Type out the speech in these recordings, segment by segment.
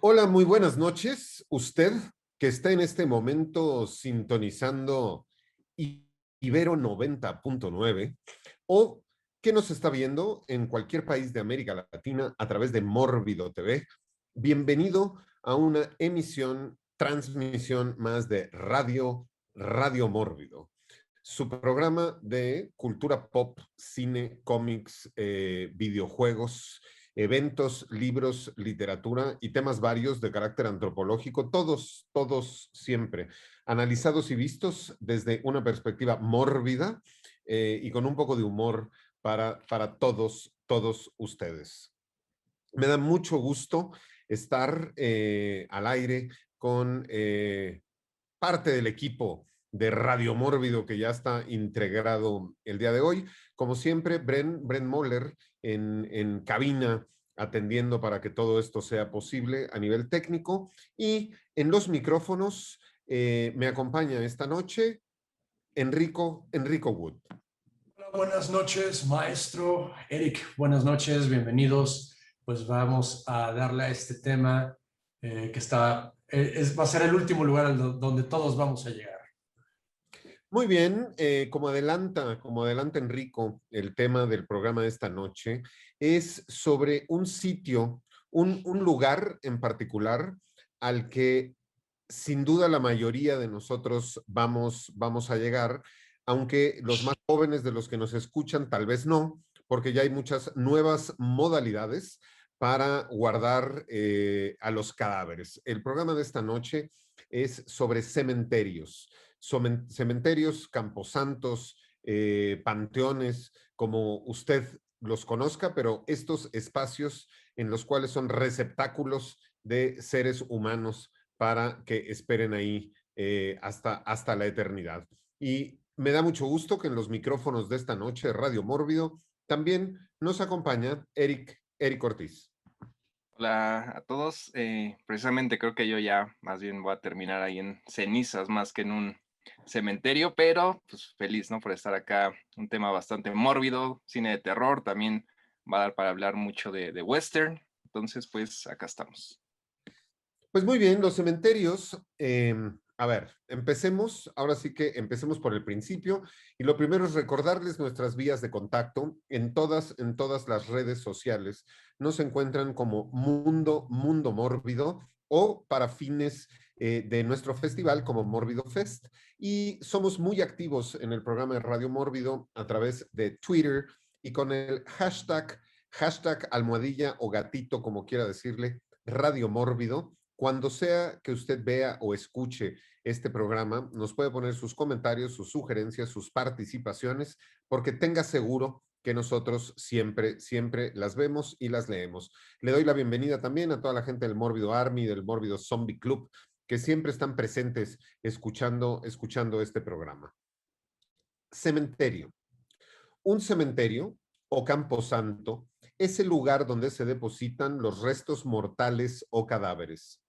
Hola, muy buenas noches. Usted que está en este momento sintonizando Ibero 90.9 o que nos está viendo en cualquier país de América Latina a través de Mórbido TV, bienvenido a una transmisión más de Radio Mórbido, su programa de cultura pop, cine, cómics, videojuegos, eventos, libros, literatura y temas varios de carácter antropológico, todos siempre analizados y vistos desde una perspectiva mórbida y con un poco de humor para todos ustedes. Me da mucho gusto estar al aire con parte del equipo de Radio Mórbido que ya está integrado el día de hoy. Como siempre, Brent Moller en cabina atendiendo para que todo esto sea posible a nivel técnico. Y en los micrófonos me acompaña esta noche Enrico Wood. Hola, buenas noches, maestro Eric. Buenas noches, bienvenidos. Pues vamos a darle a este tema que va a ser el último lugar donde todos vamos a llegar. Muy bien, como adelanta Enrico, el tema del programa de esta noche es sobre un sitio, un lugar en particular al que sin duda la mayoría de nosotros vamos a llegar, aunque los más jóvenes de los que nos escuchan tal vez no, porque ya hay muchas nuevas modalidades para guardar a los cadáveres. El programa de esta noche es sobre cementerios camposantos, panteones, como usted los conozca, pero estos espacios en los cuales son receptáculos de seres humanos para que esperen ahí hasta la eternidad. Y me da mucho gusto que en los micrófonos de esta noche de Radio Mórbido también nos acompaña Eric Ortiz. Hola a todos. Precisamente creo que yo ya más bien voy a terminar ahí en cenizas más que en un cementerio, pero pues feliz, ¿no? Por estar acá. Un tema bastante mórbido, cine de terror, también va a dar para hablar mucho de western. Entonces, pues acá estamos. Pues muy bien, los cementerios, a ver, ahora sí que empecemos por el principio, y lo primero es recordarles nuestras vías de contacto en todas las redes sociales. Nos encuentran como Mundo Mórbido o para fines de nuestro festival como Mórbido Fest, y somos muy activos en el programa de Radio Mórbido a través de Twitter y con el hashtag almohadilla o gatito, como quiera decirle, Radio Mórbido. Cuando sea que usted vea o escuche este programa, nos puede poner sus comentarios, sus sugerencias, sus participaciones, porque tenga seguro que nosotros siempre las vemos y las leemos. Le doy la bienvenida también a toda la gente del Mórbido Army, del Mórbido Zombie Club, que siempre están presentes escuchando este programa. Cementerio. Un cementerio o camposanto es el lugar donde se depositan los restos mortales o cadáveres.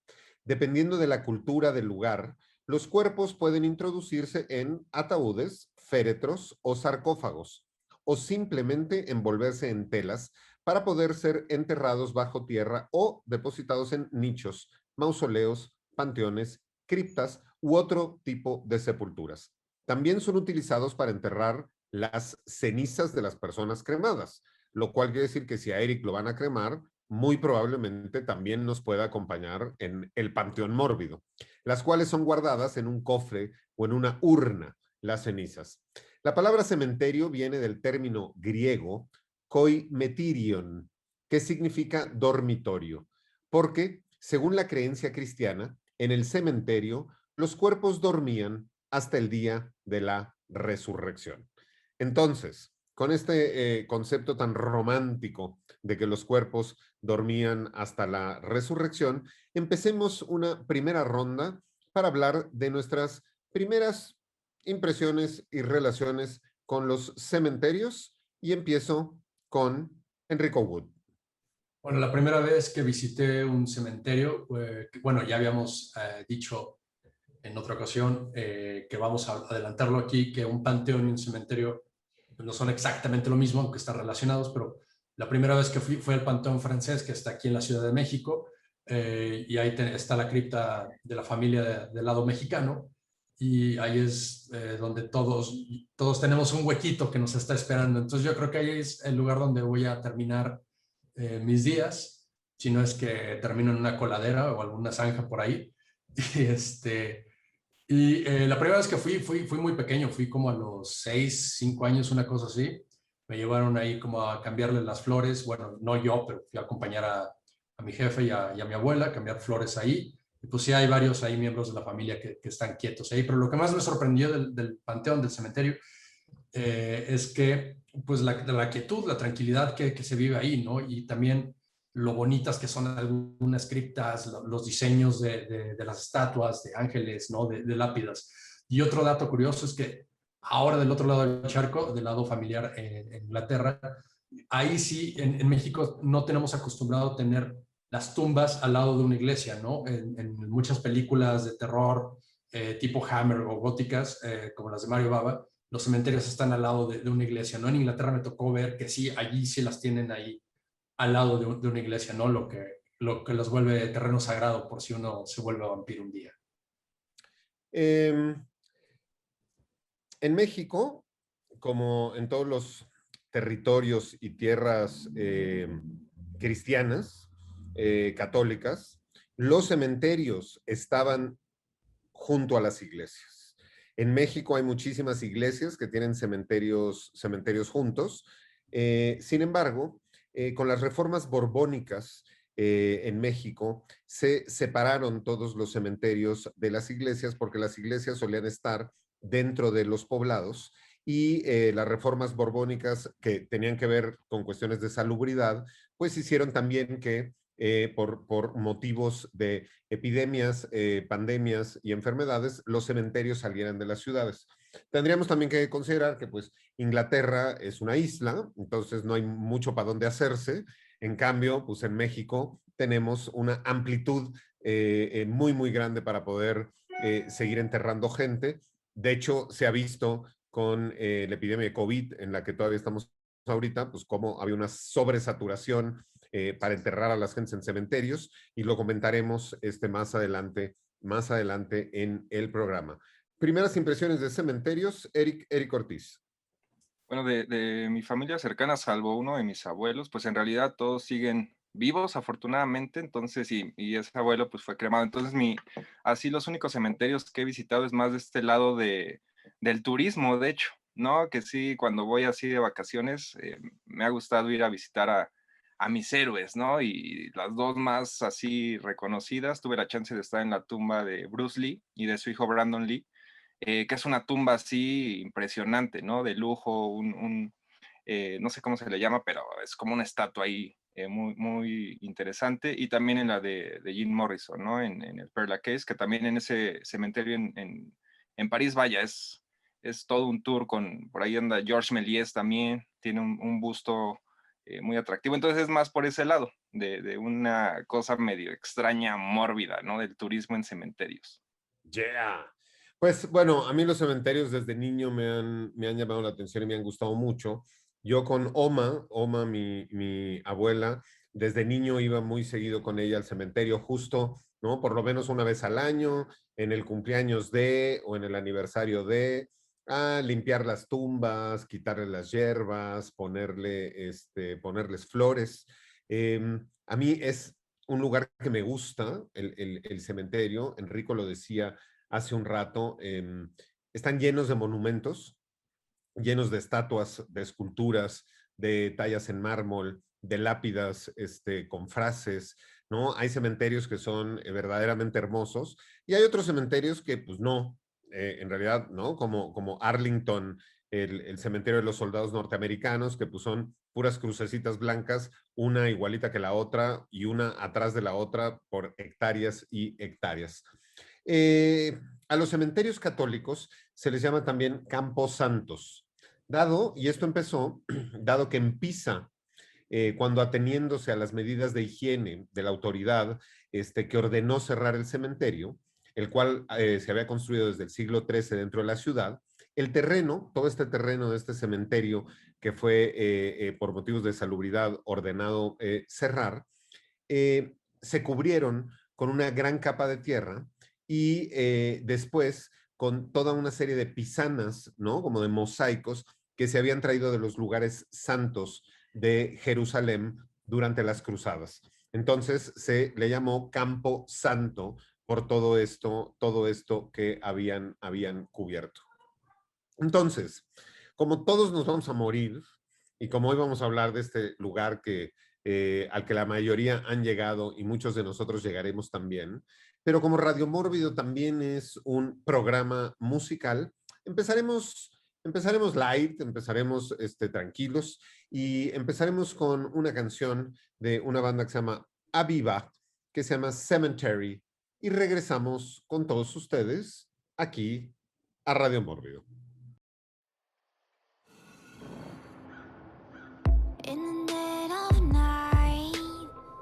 Dependiendo de la cultura del lugar, los cuerpos pueden introducirse en ataúdes, féretros o sarcófagos, o simplemente envolverse en telas para poder ser enterrados bajo tierra o depositados en nichos, mausoleos, panteones, criptas u otro tipo de sepulturas. También son utilizados para enterrar las cenizas de las personas cremadas, lo cual quiere decir que si a Eric lo van a cremar, muy probablemente también nos pueda acompañar en el Panteón Mórbido, las cuales son guardadas en un cofre o en una urna, las cenizas. La palabra cementerio viene del término griego koimetirion, que significa dormitorio, porque, según la creencia cristiana, en el cementerio los cuerpos dormían hasta el día de la resurrección. Entonces, con este concepto tan romántico de que los cuerpos dormían hasta la resurrección, empecemos una primera ronda para hablar de nuestras primeras impresiones y relaciones con los cementerios, y empiezo con Enrico Wood. Bueno, la primera vez que visité un cementerio, bueno, ya habíamos dicho en otra ocasión que vamos a adelantarlo aquí, que un panteón y un cementerio no son exactamente lo mismo, aunque están relacionados, pero la primera vez que fui fue al Panteón Francés, que está aquí en la Ciudad de México, y ahí está la cripta de la familia del lado mexicano, y ahí es donde todos tenemos un huequito que nos está esperando. Entonces yo creo que ahí es el lugar donde voy a terminar mis días, si no es que termino en una coladera o alguna zanja por ahí. Y la primera vez que fui muy pequeño, fui como a los 6, 5 años, una cosa así. Me llevaron ahí como a cambiarle las flores. Bueno, no yo, pero fui a acompañar a mi jefe y a mi abuela a cambiar flores ahí. Y pues sí, hay varios ahí miembros de la familia que están quietos ahí. Pero lo que más me sorprendió del panteón, del cementerio, es que pues la quietud, la tranquilidad que se vive ahí, ¿no? Y también lo bonitas que son algunas criptas, los diseños de las estatuas, de ángeles, ¿no? De lápidas. Y otro dato curioso es que ahora del otro lado del charco, del lado familiar en Inglaterra, ahí sí, en México no tenemos acostumbrado a tener las tumbas al lado de una iglesia, ¿no? En muchas películas de terror, tipo Hammer o góticas, como las de Mario Bava, los cementerios están al lado de una iglesia, ¿no? En Inglaterra me tocó ver que sí, allí sí las tienen ahí al lado de una iglesia, ¿no? Lo que los vuelve terreno sagrado por si uno se vuelve vampiro un día. Em, en México, como en todos los territorios y tierras cristianas, católicas, los cementerios estaban junto a las iglesias. En México hay muchísimas iglesias que tienen cementerios juntos. Sin embargo, con las reformas borbónicas en México, se separaron todos los cementerios de las iglesias porque las iglesias solían estar dentro de los poblados y las reformas borbónicas que tenían que ver con cuestiones de salubridad, pues hicieron también que por motivos de epidemias, pandemias y enfermedades, los cementerios salieran de las ciudades. Tendríamos también que considerar que pues Inglaterra es una isla, entonces no hay mucho para dónde hacerse. En cambio, pues en México tenemos una amplitud muy, muy grande para poder seguir enterrando gente. De hecho, se ha visto con la epidemia de COVID en la que todavía estamos ahorita, pues cómo había una sobresaturación para enterrar a las gentes en cementerios y lo comentaremos más adelante en el programa. Primeras impresiones de cementerios, Eric Ortiz. Bueno, de mi familia cercana, salvo uno de mis abuelos, pues en realidad todos siguen vivos, afortunadamente, entonces, y ese abuelo pues fue cremado. Entonces, así los únicos cementerios que he visitado es más de este lado del turismo, de hecho, ¿no? Que sí, cuando voy así de vacaciones, me ha gustado ir a visitar a mis héroes, ¿no? Y las dos más así reconocidas, tuve la chance de estar en la tumba de Bruce Lee y de su hijo Brandon Lee, que es una tumba así impresionante, ¿no? De lujo, no sé cómo se le llama, pero es como una estatua ahí muy, muy interesante. Y también en la de Jim Morrison, ¿no? En el Père Lachaise, que también en ese cementerio en París, vaya, es todo un tour por ahí anda Georges Méliès también, tiene un busto muy atractivo. Entonces es más por ese lado, de una cosa medio extraña, mórbida, ¿no? Del turismo en cementerios. Yeah. Pues bueno, a mí los cementerios desde niño me han llamado la atención y me han gustado mucho. Yo con Oma, mi abuela, desde niño iba muy seguido con ella al cementerio, justo, ¿no? Por lo menos una vez al año, en el cumpleaños de o en el aniversario de, a limpiar las tumbas, quitarle las hierbas, ponerles flores. A mí es un lugar que me gusta, el cementerio. Enrico lo decía hace un rato, están llenos de monumentos, llenos de estatuas, de esculturas, de tallas en mármol, de lápidas con frases, ¿no? Hay cementerios que son verdaderamente hermosos y hay otros cementerios que pues no, en realidad, ¿no? Como Arlington, el cementerio de los soldados norteamericanos, que pues son puras crucecitas blancas, una igualita que la otra y una atrás de la otra por hectáreas y hectáreas. A los cementerios católicos se les llama también camposantos, y esto empezó, dado que en Pisa cuando ateniéndose a las medidas de higiene de la autoridad que ordenó cerrar el cementerio, el cual se había construido desde el siglo XIII dentro de la ciudad, el terreno, todo este terreno de este cementerio que fue por motivos de salubridad ordenado cerrar, se cubrieron con una gran capa de tierra y después con toda una serie de pisanas, ¿no? Como de mosaicos que se habían traído de los lugares santos de Jerusalén durante las cruzadas. Entonces se le llamó Campo Santo por todo esto que habían cubierto. Entonces, como todos nos vamos a morir, y como hoy vamos a hablar de este lugar al que la mayoría han llegado y muchos de nosotros llegaremos también, pero como Radio Mórbido también es un programa musical, empezaremos light, empezaremos tranquilos y empezaremos con una canción de una banda que se llama Aviva, que se llama Cemetery, y regresamos con todos ustedes aquí a Radio Mórbido. In the dead of night,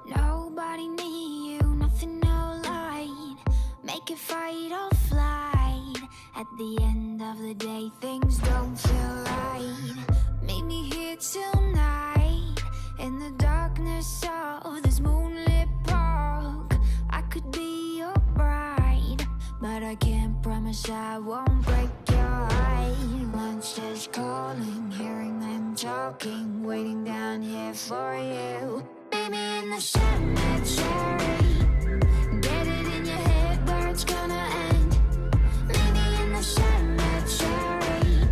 nobody near you, nothing, no light. Make it fight or flight. At the end of the day, things don't feel right. Meet me here tonight, in the darkness of this moonlit park. I could be your bride, but I can't promise I won't break your heart. Monsters calling, hearing them talking, waiting down here for you. Baby, in the cemetery, get it in your head where it's gonna end. Maybe in the cemetery,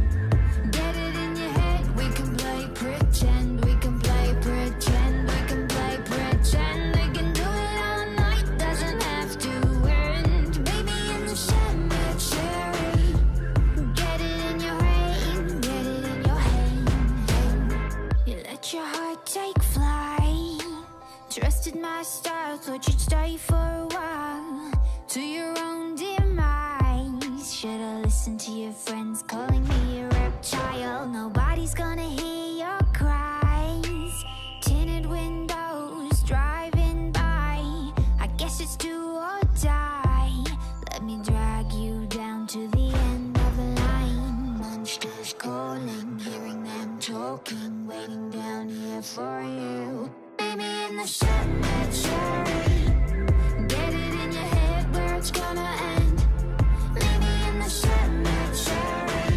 get it in your head. We can play pretend, we can play pretend, we can play pretend. We can do it all night, doesn't have to end. Maybe in the cemetery, get it in your hand, get it in your hand. You let your heart take flight. Trusted my style, thought you'd stay for a while. To your own demise. Should've listened to your friends calling me a reptile. Nobody's gonna hear your cries. Tinted windows, driving by. I guess it's do or die. Let me drag you down to the end of the line. Monsters calling, hearing them talking, waiting down here for you. Baby, in the cemetery, get it in your head where it's gonna end. Maybe in the cemetery,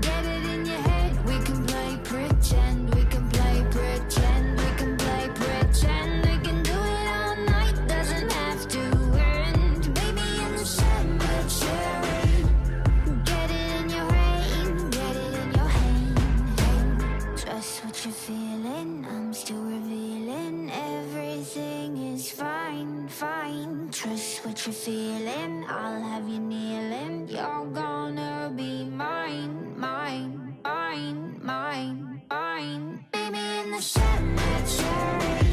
get it in your head. We can play pretend, we can play pretend, we can play pretend. We can do it all night, doesn't have to end. Baby, in the cemetery, get it in your hand, get it in your hand. Trust what you're feeling, I'm still revealing. Everything is fine, fine. Trust what you're feeling, I'll have you kneeling. You're gonna be mine, mine, mine, mine, mine. Baby, in the cemetery,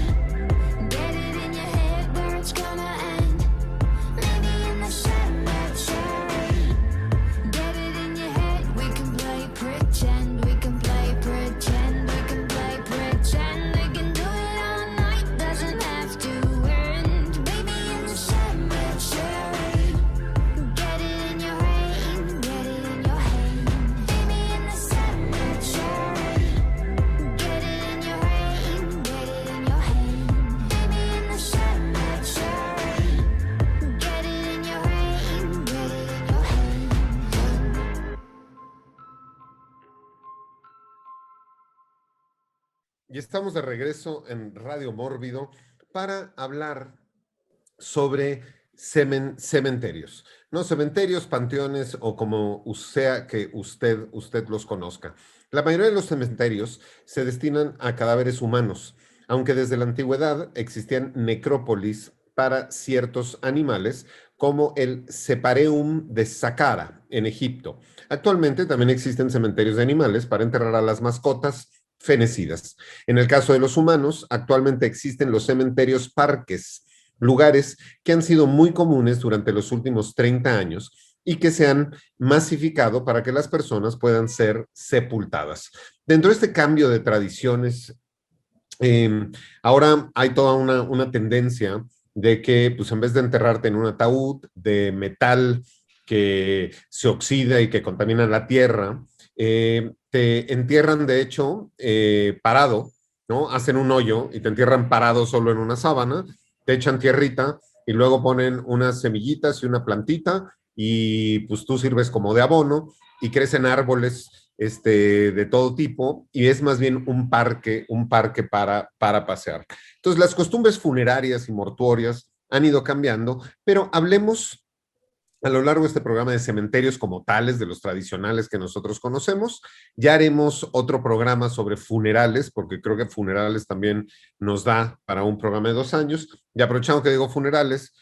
get it in your head where it's gonna end. Maybe in the cemetery, get it in your head. We can play pretend, we can play pretend, we can play pretend. We can do it all night, doesn't have to end. Baby, in the cemetery, get it in your hand, get it in your hand. Baby, in the cemetery, get it in your hand, get it in your hand. Baby, in the cemetery, get it in your hand, get it in your hand. Y estamos de regreso en Radio Mórbido para hablar sobre cementerios. No, cementerios, panteones o como sea que usted los conozca. La mayoría de los cementerios se destinan a cadáveres humanos, aunque desde la antigüedad existían necrópolis para ciertos animales, como el Separeum de Saqqara en Egipto. Actualmente también existen cementerios de animales para enterrar a las mascotas fenecidas. En el caso de los humanos, actualmente existen los cementerios parques, lugares que han sido muy comunes durante los últimos 30 años y que se han masificado para que las personas puedan ser sepultadas. Dentro de este cambio de tradiciones Ahora hay toda una tendencia de que, pues en vez de enterrarte en un ataúd de metal que se oxida y que contamina la tierra, te entierran de hecho parado, ¿no? Hacen un hoyo y te entierran parado solo en una sábana, te echan tierrita y luego ponen unas semillitas y una plantita y pues tú sirves como de abono y crecen árboles de todo tipo y es más bien un parque para pasear. Entonces, las costumbres funerarias y mortuorias han ido cambiando, pero hablemos a lo largo de este programa de cementerios como tales, de los tradicionales que nosotros conocemos. Ya haremos otro programa sobre funerales, porque creo que funerales también nos da para un programa de 2 años. Y aprovechando que digo funerales,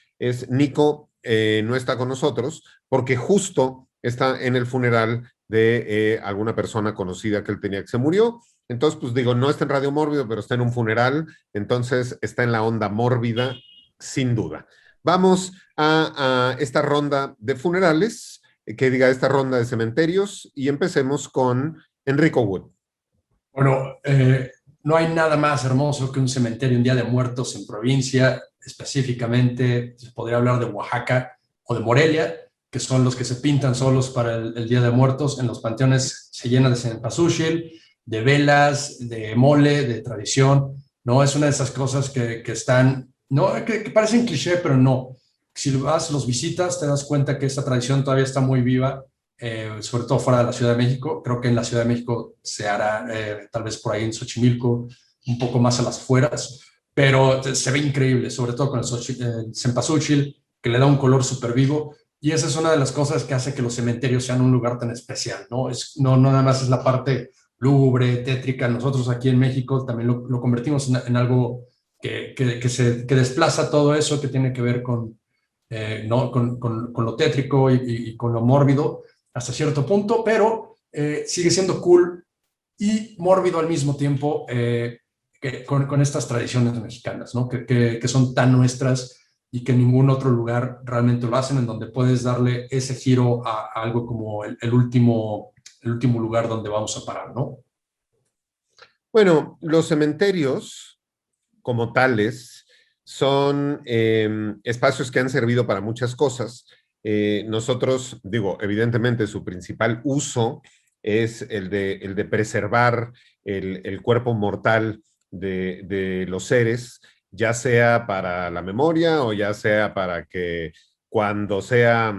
Nico no está con nosotros, porque justo está en el funeral de alguna persona conocida que él tenía que se murió. Entonces, pues digo, no está en Radio Mórbido, pero está en un funeral, entonces está en la onda mórbida, sin duda. Vamos a esta ronda de funerales, que diga esta ronda de cementerios, y empecemos con Enrico Wood. Bueno, no hay nada más hermoso que un cementerio en Día de Muertos en provincia, específicamente se podría hablar de Oaxaca o de Morelia, que son los que se pintan solos para el Día de Muertos. En los panteones se llena de cempasúchil, de velas, de mole, de tradición, ¿no? Es una de esas cosas que están, no, que parecen cliché, pero no. Si vas, los visitas, te das cuenta que esta tradición todavía está muy viva, sobre todo fuera de la Ciudad de México. Creo que en la Ciudad de México se hará tal vez por ahí en Xochimilco, un poco más a las afueras, pero se ve increíble, sobre todo con el cempasúchil, que le da un color súper vivo. Y esa es una de las cosas que hace que los cementerios sean un lugar tan especial, ¿no? No nada más es la parte lúgubre, tétrica. Nosotros aquí en México también lo convertimos en algo que desplaza todo eso que tiene que ver ¿no? con lo tétrico y con lo mórbido hasta cierto punto, pero sigue siendo cool y mórbido al mismo tiempo, con estas tradiciones mexicanas, ¿no? Que son tan nuestras y que en ningún otro lugar realmente lo hacen, en donde puedes darle ese giro a algo como el último lugar donde vamos a parar, ¿no? Bueno, los cementerios como tales son espacios que han servido para muchas cosas. Nosotros, digo, evidentemente su principal uso es el de preservar el cuerpo mortal de los seres, ya sea para la memoria o ya sea para que cuando sea,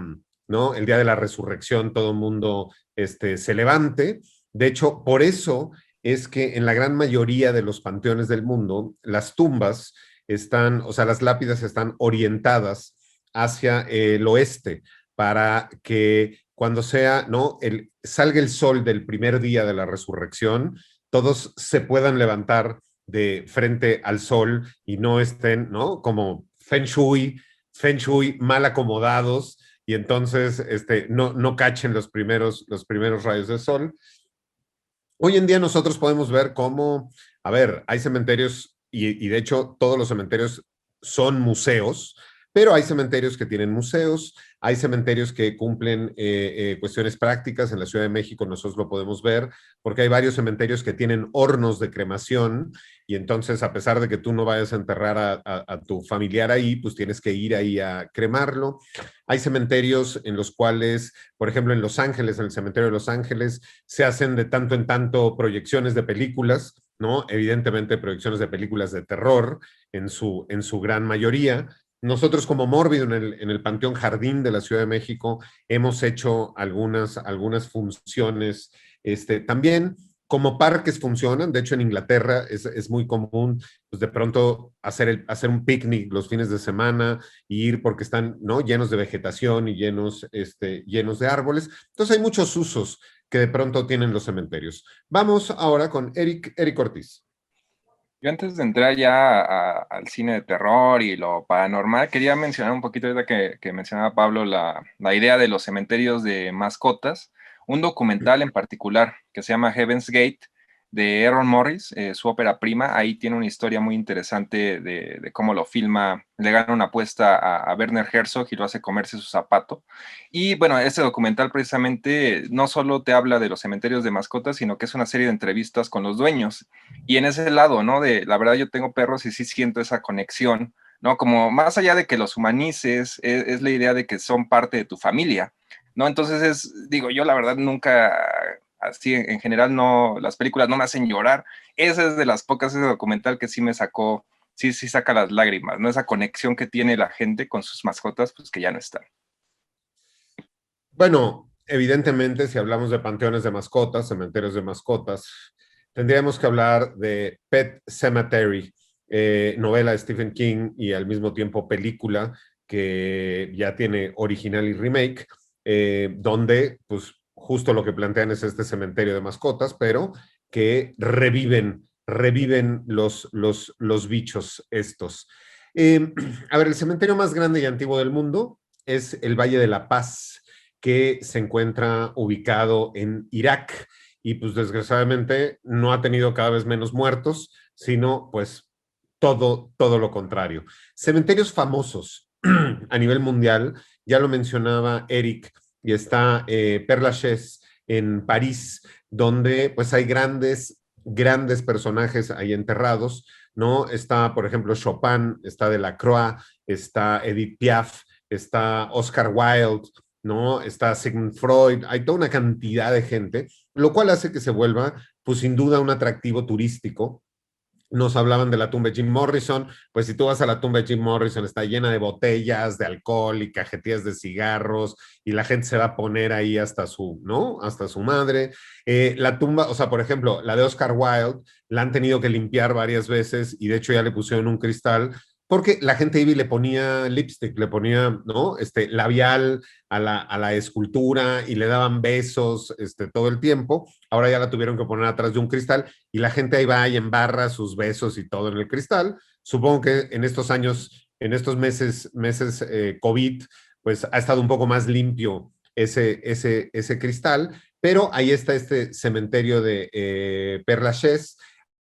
¿no? El día de la resurrección todo el mundo se levante. De hecho, por eso es que en la gran mayoría de los panteones del mundo, las tumbas están, o sea, las lápidas están orientadas hacia el oeste para que cuando sea, ¿no? Salga el sol del primer día de la resurrección, todos se puedan levantar de frente al sol y no estén, ¿no? Como feng shui mal acomodados y entonces no cachen los primeros rayos de sol. Hoy en día nosotros podemos ver cómo, a ver, hay cementerios y de hecho todos los cementerios son museos, pero hay cementerios que tienen museos, hay cementerios que cumplen cuestiones prácticas. En la Ciudad de México nosotros lo podemos ver, porque hay varios cementerios que tienen hornos de cremación y entonces a pesar de que tú no vayas a enterrar a tu familiar ahí, pues tienes que ir ahí a cremarlo. Hay cementerios en los cuales, por ejemplo, en Los Ángeles, en el cementerio de Los Ángeles, se hacen de tanto en tanto proyecciones de películas, ¿no? Evidentemente proyecciones de películas de terror en su gran mayoría. Nosotros como Mórbido en el Panteón Jardín de la Ciudad de México hemos hecho algunas funciones también. Como parques funcionan, de hecho en Inglaterra es muy común pues de pronto hacer un picnic los fines de semana y ir porque están, ¿no? Llenos de vegetación y llenos de árboles. Entonces hay muchos usos que de pronto tienen los cementerios. Vamos ahora con Eric Ortiz. Yo antes de entrar ya al cine de terror y lo paranormal, quería mencionar un poquito ahorita que mencionaba Pablo la idea de los cementerios de mascotas, un documental en particular que se llama Heaven's Gate, de Errol Morris, su ópera prima. Ahí tiene una historia muy interesante de cómo lo filma. Le gana una apuesta a Werner Herzog y lo hace comerse su zapato. Y bueno, este documental precisamente no solo te habla de los cementerios de mascotas, sino que es una serie de entrevistas con los dueños. Y en ese lado, ¿no? De la verdad yo tengo perros y sí siento esa conexión, ¿no? Como más allá de que los humanices, es la idea de que son parte de tu familia, ¿no? Entonces digo, yo la verdad nunca, así en general, no, las películas no me hacen llorar. Esa es de las pocas, ese documental que sí me sacó, sí saca las lágrimas, ¿no? Esa conexión que tiene la gente con sus mascotas, pues que ya no están. Bueno, evidentemente, si hablamos de panteones de mascotas, cementerios de mascotas, tendríamos que hablar de Pet Sematary, novela de Stephen King y al mismo tiempo película que ya tiene original y remake, donde pues justo lo que plantean es este cementerio de mascotas, pero que reviven los bichos estos. A ver, el cementerio más grande y antiguo del mundo es el Valle de la Paz, que se encuentra ubicado en Irak y pues desgraciadamente no ha tenido cada vez menos muertos, sino pues todo lo contrario. Cementerios famosos a nivel mundial, ya lo mencionaba Eric, y está Père Lachaise en París, donde pues hay grandes personajes ahí enterrados, ¿no? Está, por ejemplo, Chopin, está Delacroix, está Edith Piaf, está Oscar Wilde, ¿no? Está Sigmund Freud, hay toda una cantidad de gente, lo cual hace que se vuelva, pues sin duda, un atractivo turístico. Nos hablaban de la tumba de Jim Morrison, pues si tú vas a la tumba de Jim Morrison está llena de botellas de alcohol y cajetillas de cigarros y la gente se va a poner ahí hasta su, ¿no? Hasta su madre. La tumba, o sea, por ejemplo, la de Oscar Wilde, la han tenido que limpiar varias veces y de hecho ya le pusieron un cristal porque la gente iba y le ponía lipstick, le ponía, ¿no? Labial a la escultura y le daban besos todo el tiempo. Ahora ya la tuvieron que poner atrás de un cristal y la gente ahí va y embarra sus besos y todo en el cristal. Supongo que en estos años, en estos meses COVID, pues ha estado un poco más limpio ese cristal, pero ahí está este cementerio de Père Lachaise.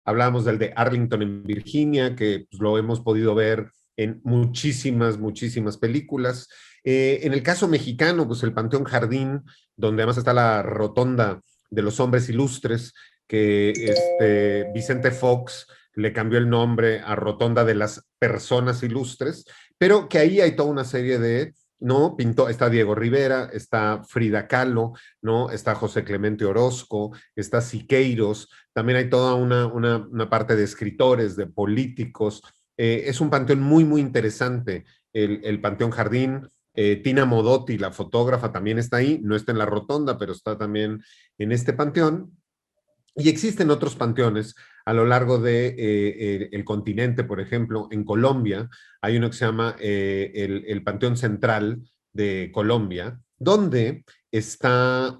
Hablábamos del de Arlington en Virginia, que pues, lo hemos podido ver en muchísimas películas. En el caso mexicano, pues el Panteón Jardín, donde además está la rotonda de los hombres ilustres, que Vicente Fox le cambió el nombre a Rotonda de las Personas Ilustres, pero que ahí hay toda una serie de, ¿no? Está Diego Rivera, está Frida Kahlo, ¿no? Está José Clemente Orozco, está Siqueiros, también hay toda una parte de escritores, de políticos. Es un panteón muy interesante, el Panteón Jardín. Tina Modotti, la fotógrafa, también está ahí, no está en la rotonda, pero está también en este panteón. Y existen otros panteones a lo largo del continente, por ejemplo, en Colombia, hay uno que se llama el Panteón Central de Colombia, donde está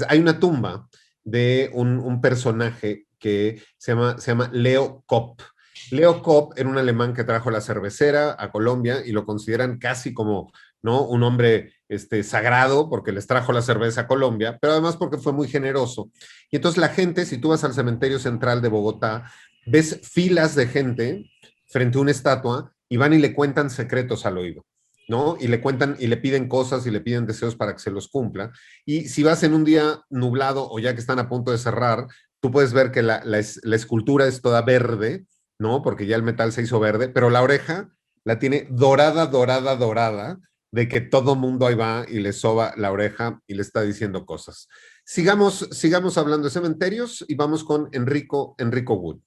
hay una tumba de un personaje que se llama Leo Kopp. Leo Kopp era un alemán que trajo la cervecera a Colombia y lo consideran casi como, ¿no? Un hombre sagrado porque les trajo la cerveza a Colombia, pero además porque fue muy generoso. Y entonces la gente, si tú vas al cementerio central de Bogotá, ves filas de gente frente a una estatua y van y le cuentan secretos al oído, ¿no? Y le cuentan y le piden cosas y le piden deseos para que se los cumpla. Y si vas en un día nublado o ya que están a punto de cerrar, tú puedes ver que la escultura es toda verde, ¿no? Porque ya el metal se hizo verde, pero la oreja la tiene dorada, de que todo mundo ahí va y le soba la oreja y le está diciendo cosas. Sigamos hablando de cementerios y vamos con Enrico Wood.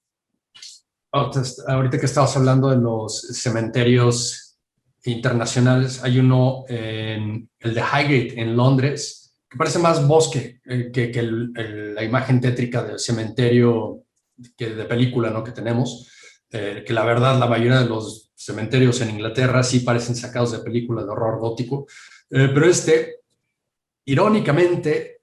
Ahorita que estabas hablando de los cementerios internacionales, hay uno en el de Highgate en Londres, que parece más bosque que la imagen tétrica del cementerio de película, ¿no? Que tenemos. Que la verdad la mayoría de los cementerios en Inglaterra sí parecen sacados de películas de horror gótico, pero irónicamente,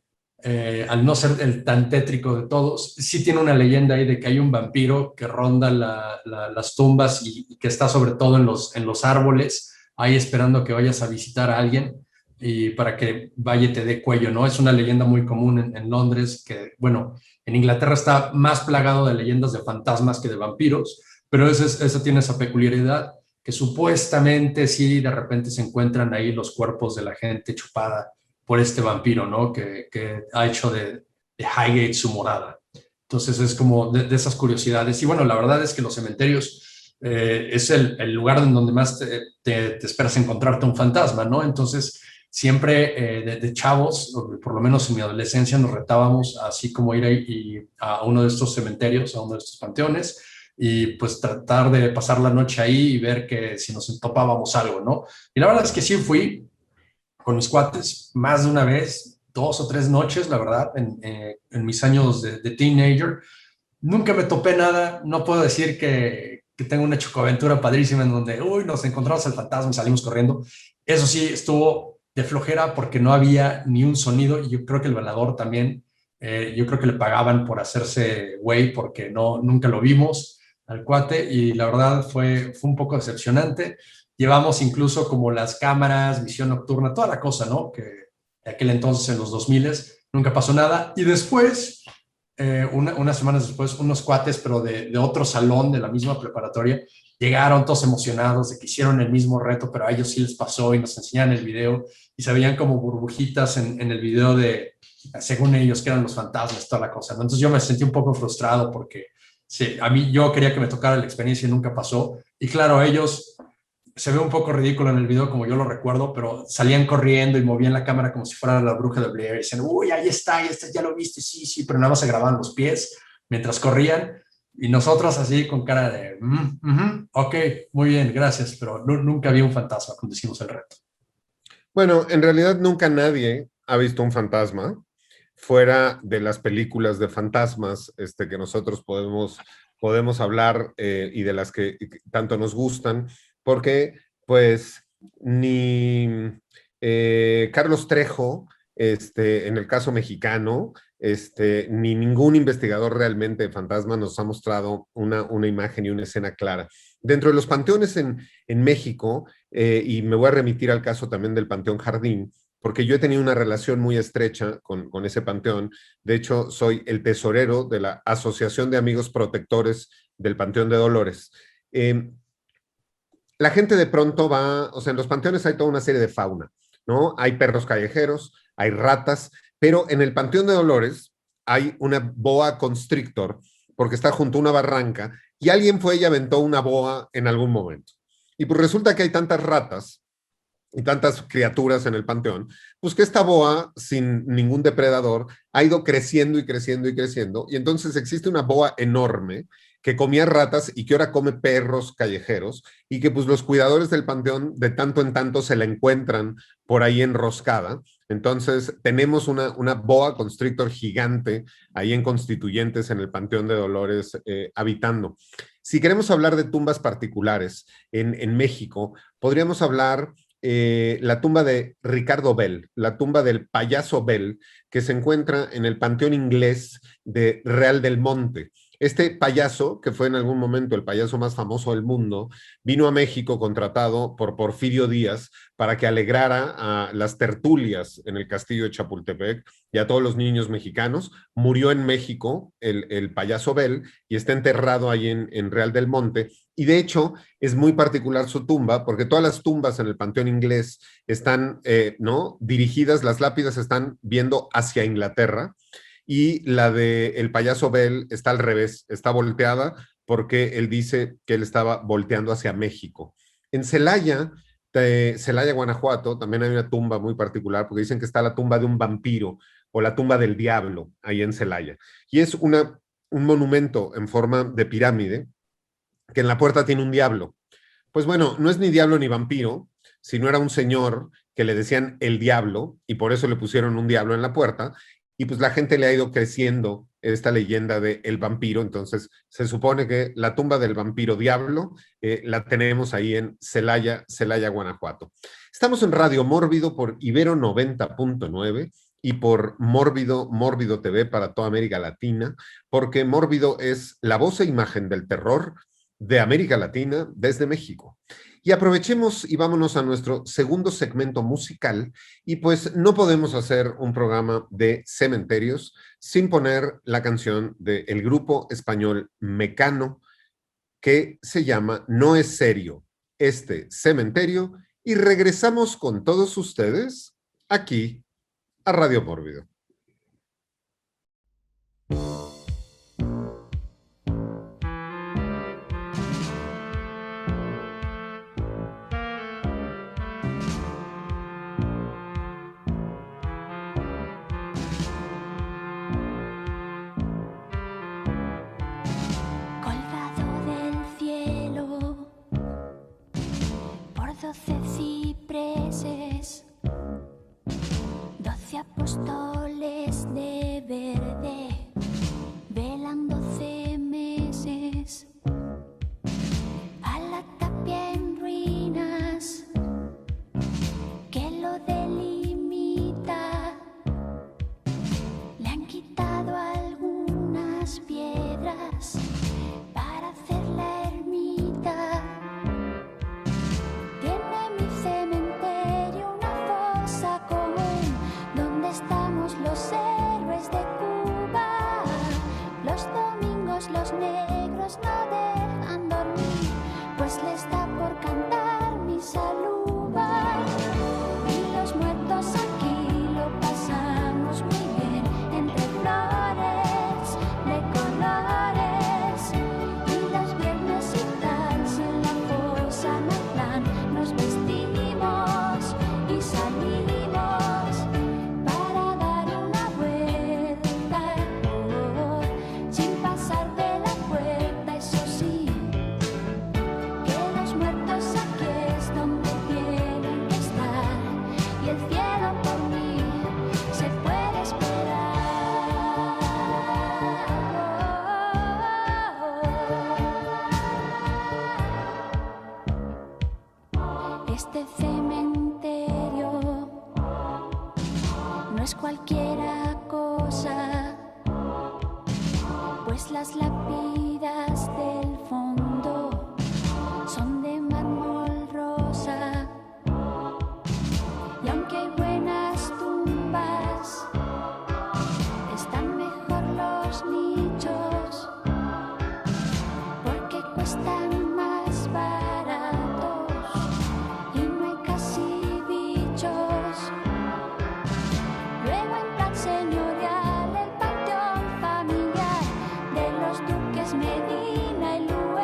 al no ser el tan tétrico de todos, sí tiene una leyenda ahí de que hay un vampiro que ronda las tumbas y que está sobre todo en los árboles, ahí esperando que vayas a visitar a alguien. y para que vaya y te dé cuello, ¿no? Es una leyenda muy común en Londres, que, bueno, en Inglaterra está más plagado de leyendas de fantasmas que de vampiros, pero esa tiene esa peculiaridad, que supuestamente sí, de repente se encuentran ahí los cuerpos de la gente chupada por este vampiro, ¿no? Que ha hecho de Highgate su morada. Entonces es como de esas curiosidades. Y bueno, la verdad es que los cementerios es el lugar en donde más te esperas encontrarte un fantasma, ¿no? Entonces siempre de chavos, por lo menos en mi adolescencia, nos retábamos así como ir a uno de estos cementerios, a uno de estos panteones, y pues tratar de pasar la noche ahí y ver que si nos topábamos algo, ¿no? Y la verdad es que sí fui con mis cuates más de una vez, 2 o 3 noches, la verdad, en mis años de teenager. Nunca me topé nada, no puedo decir que tengo una chocoaventura padrísima en donde, uy, nos encontramos al fantasma y salimos corriendo. Eso sí, estuvo de flojera porque no había ni un sonido y yo creo que el velador también, yo creo que le pagaban por hacerse güey porque no, nunca lo vimos al cuate y la verdad fue un poco decepcionante. Llevamos incluso como las cámaras, visión nocturna, toda la cosa, ¿no? Que de aquel entonces en los 2000 nunca pasó nada. Y después, unas semanas después, unos cuates, pero de otro salón de la misma preparatoria, llegaron todos emocionados de que hicieron el mismo reto, pero a ellos sí les pasó y nos enseñaron el video y se veían como burbujitas en el video de, según ellos, que eran los fantasmas, toda la cosa, ¿no? Entonces yo me sentí un poco frustrado porque sí, a mí yo quería que me tocara la experiencia y nunca pasó. Y claro, ellos se ve un poco ridículo en el video como yo lo recuerdo, pero salían corriendo y movían la cámara como si fuera la bruja de Blair y decían, uy, ahí está, ya lo viste, sí, sí, pero nada más se grababan los pies mientras corrían y nosotros así con cara de, ok, muy bien, gracias, pero nunca vi un fantasma cuando hicimos el reto. Bueno, en realidad nunca nadie ha visto un fantasma fuera de las películas de fantasmas que nosotros podemos hablar y de las que tanto nos gustan, porque pues ni Carlos Trejo, en el caso mexicano, ni ningún investigador realmente de fantasmas nos ha mostrado una imagen y una escena clara. Dentro de los panteones en México, y me voy a remitir al caso también del Panteón Jardín, porque yo he tenido una relación muy estrecha con ese panteón. De hecho, soy el tesorero de la Asociación de Amigos Protectores del Panteón de Dolores. La gente de pronto va, o sea, en los panteones hay toda una serie de fauna, ¿no? Hay perros callejeros, hay ratas, pero en el Panteón de Dolores hay una boa constrictor, porque está junto a una barranca, y alguien fue y aventó una boa en algún momento. Y pues resulta que hay tantas ratas y tantas criaturas en el panteón, pues que esta boa, sin ningún depredador, ha ido creciendo y creciendo y creciendo, y entonces existe una boa enorme que comía ratas y que ahora come perros callejeros, y que pues los cuidadores del panteón de tanto en tanto se la encuentran por ahí enroscada. Entonces tenemos una boa constrictor gigante ahí en Constituyentes, en el Panteón de Dolores, habitando. Si queremos hablar de tumbas particulares en México, podríamos hablar la tumba de Ricardo Bell, la tumba del payaso Bell, que se encuentra en el Panteón Inglés de Real del Monte. Este payaso, que fue en algún momento el payaso más famoso del mundo, vino a México contratado por Porfirio Díaz para que alegrara a las tertulias en el castillo de Chapultepec y a todos los niños mexicanos. Murió en México el payaso Bell y está enterrado ahí en Real del Monte. Y de hecho es muy particular su tumba, porque todas las tumbas en el Panteón Inglés están ¿no? dirigidas, las lápidas están viendo hacia Inglaterra, y la del payaso Bell está al revés, está volteada porque él dice que él estaba volteando hacia México. En Celaya, Guanajuato, también hay una tumba muy particular, porque dicen que está la tumba de un vampiro o la tumba del diablo ahí en Celaya. Y es un monumento en forma de pirámide que en la puerta tiene un diablo. Pues bueno, no es ni diablo ni vampiro, sino era un señor que le decían el diablo y por eso le pusieron un diablo en la puerta. Y pues la gente le ha ido creciendo esta leyenda de el vampiro. Entonces se supone que la tumba del vampiro diablo la tenemos ahí en Celaya, Guanajuato. Estamos en Radio Mórbido por Ibero 90.9 y por Mórbido TV para toda América Latina, porque Mórbido es la voz e imagen del terror de América Latina desde México. Y aprovechemos y vámonos a nuestro segundo segmento musical. Y pues no podemos hacer un programa de cementerios sin poner la canción del grupo español Mecano, que se llama No es serio este cementerio. Y regresamos con todos ustedes aquí a Radio Mórbido. Colgado del cielo por 12 cipreses, 12 apóstoles de verde velan 12 meses. A la tapia en ruinas que lo delimita, le han quitado algunas piedras para hacer la ermita. Tiene mi cementerio una fosa común donde estamos los héroes de Cuba. Los domingos los negros no dejan dormir, pues les da por cantar misa luba. Y los muertos aquí lo pasamos muy bien, entre flores de colores. Y los viernes y tal, si en la fosa no hay plan, nos vestimos y salimos para dar una vuelta, sin pasar de la puerta. Eso sí, que los muertos aquí es donde tienen que estar, y el cielo por mí se puede esperar. Este cementerio no es cualquiera cosa, pues las lápidas del fondo son de mármol rosa. Y aunque hay buenas tumbas, están mejor los nichos, porque cuestan más baratos y no hay casi bichos. Luego en plan señorial el panteón familiar de los duques Medina y Luengo.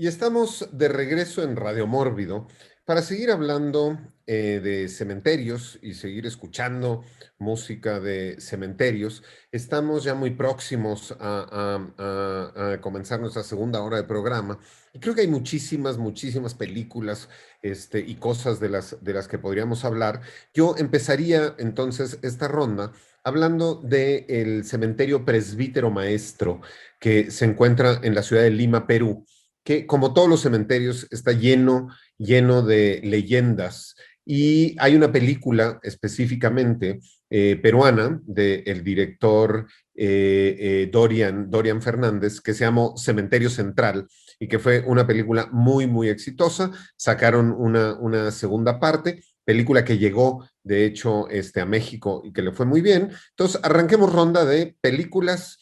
Y estamos de regreso en Radio Mórbido para seguir hablando de cementerios y seguir escuchando música de cementerios. Estamos ya muy próximos a comenzar nuestra segunda hora de programa y creo que hay muchísimas películas y cosas de las que podríamos hablar. Yo empezaría entonces esta ronda hablando del cementerio Presbítero Maestro que se encuentra en la ciudad de Lima, Perú, que como todos los cementerios está lleno de leyendas. Y hay una película específicamente peruana del director Dorian Fernández que se llamó Cementerio Central y que fue una película muy exitosa. Sacaron una segunda parte, película que llegó de hecho a México y que le fue muy bien. Entonces arranquemos ronda de películas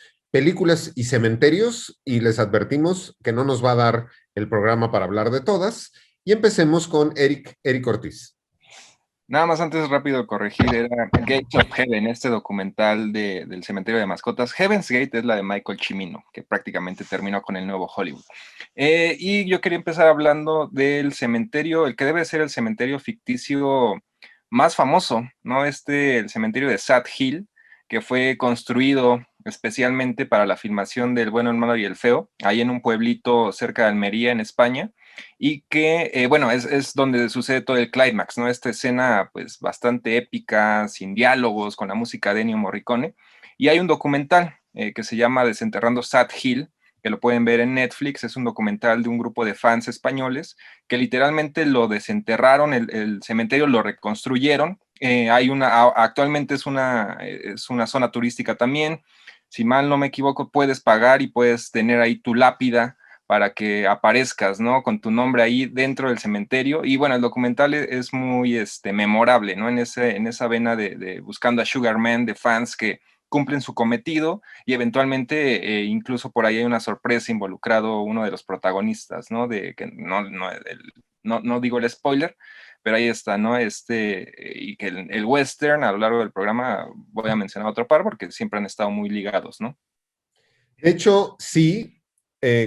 y cementerios y les advertimos que no nos va a dar el programa para hablar de todas y empecemos con Eric Ortiz. Nada más antes rápido corregir, era Gates of Heaven, este documental del cementerio de mascotas. Heaven's Gate es la de Michael Cimino, que prácticamente terminó con el nuevo Hollywood. Y yo quería empezar hablando del cementerio, el que debe ser el cementerio ficticio más famoso, ¿no? El cementerio de Sad Hill, que fue construido especialmente para la filmación del Bueno, el Malo y el Feo, ahí en un pueblito cerca de Almería, en España, y que, bueno, es donde sucede todo el clímax, ¿no? Esta escena, pues, bastante épica, sin diálogos, con la música de Ennio Morricone, y hay un documental que se llama Desenterrando Sad Hill, que lo pueden ver en Netflix. Es un documental de un grupo de fans españoles que literalmente lo desenterraron, el cementerio lo reconstruyeron. Actualmente es una zona turística también. Si mal no me equivoco, puedes pagar y puedes tener ahí tu lápida para que aparezcas, ¿no? Con tu nombre ahí dentro del cementerio. Y bueno, el documental es muy memorable, ¿no? En esa vena de buscando a Sugar Man, de fans que cumplen su cometido y eventualmente incluso por ahí hay una sorpresa involucrado uno de los protagonistas, ¿no? De que no digo el spoiler, pero ahí está, ¿no? Y que el western a lo largo del programa voy a mencionar otro par porque siempre han estado muy ligados, ¿no? De hecho, sí,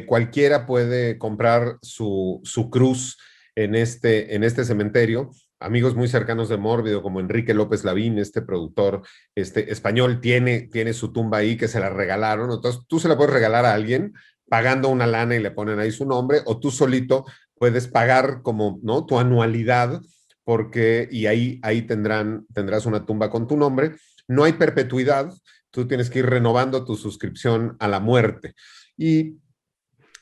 cualquiera puede comprar su cruz en este cementerio. Amigos muy cercanos de Mórbido, como Enrique López Lavín, este productor español, tiene su tumba ahí que se la regalaron. Entonces, tú se la puedes regalar a alguien pagando una lana y le ponen ahí su nombre, o tú solito puedes pagar como, ¿no?, tu anualidad, y ahí tendrás una tumba con tu nombre. No hay perpetuidad, tú tienes que ir renovando tu suscripción a la muerte. Y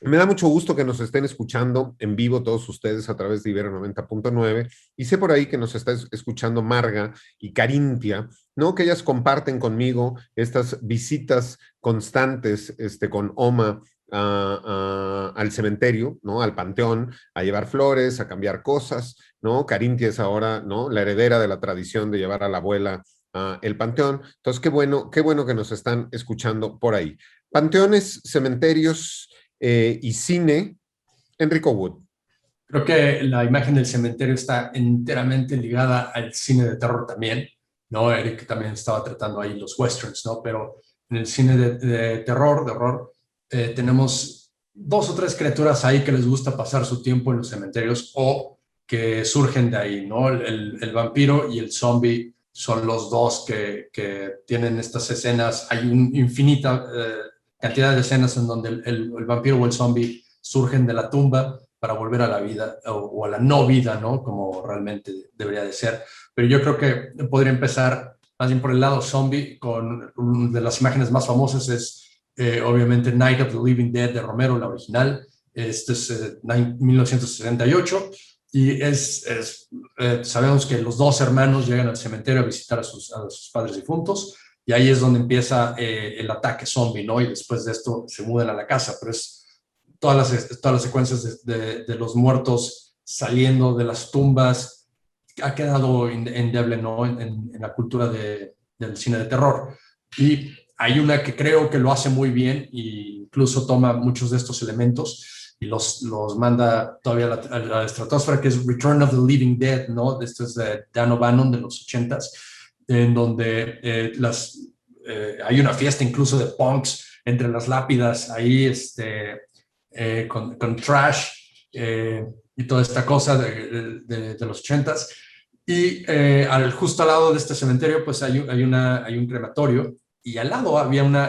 me da mucho gusto que nos estén escuchando en vivo todos ustedes a través de Ibero 90.9 y sé por ahí que nos está escuchando Marga y Carintia, ¿no? Que ellas comparten conmigo estas visitas constantes con Oma al cementerio, ¿no? Al panteón, a llevar flores, a cambiar cosas, ¿no? Carintia es ahora, ¿no?, la heredera de la tradición de llevar a la abuela el panteón. Entonces, qué bueno que nos están escuchando por ahí. Panteones, cementerios y cine, Enrico Wood. Creo que la imagen del cementerio está enteramente ligada al cine de terror también, ¿no? Eric también estaba tratando ahí los westerns, ¿no? Pero en el cine de terror, de horror, tenemos 2 o 3 criaturas ahí que les gusta pasar su tiempo en los cementerios o que surgen de ahí, ¿no? El vampiro y el zombie son los dos que tienen estas escenas. Hay una infinita cantidad de escenas en donde el vampiro o el zombie surgen de la tumba para volver a la vida o a la no vida, ¿no? Como realmente debería de ser. Pero yo creo que podría empezar más bien por el lado zombie, con una de las imágenes más famosas es obviamente Night of the Living Dead de Romero, la original. Este es 1968 y sabemos que los 2 hermanos llegan al cementerio a visitar a sus padres difuntos y ahí es donde empieza el ataque zombie, ¿no? Y después de esto se mudan a la casa, pero es todas las secuencias de los muertos saliendo de las tumbas ha quedado endeble, ¿no? En la cultura del cine de terror. Y hay una que creo que lo hace muy bien e incluso toma muchos de estos elementos y los manda todavía a la estratosfera, que es Return of the Living Dead, ¿no? Esto es de Dan O'Bannon de los 80s, en donde hay una fiesta incluso de punks entre las lápidas ahí, con trash y toda esta cosa de los 80s. Y justo al lado de este cementerio, pues hay un crematorio, y al lado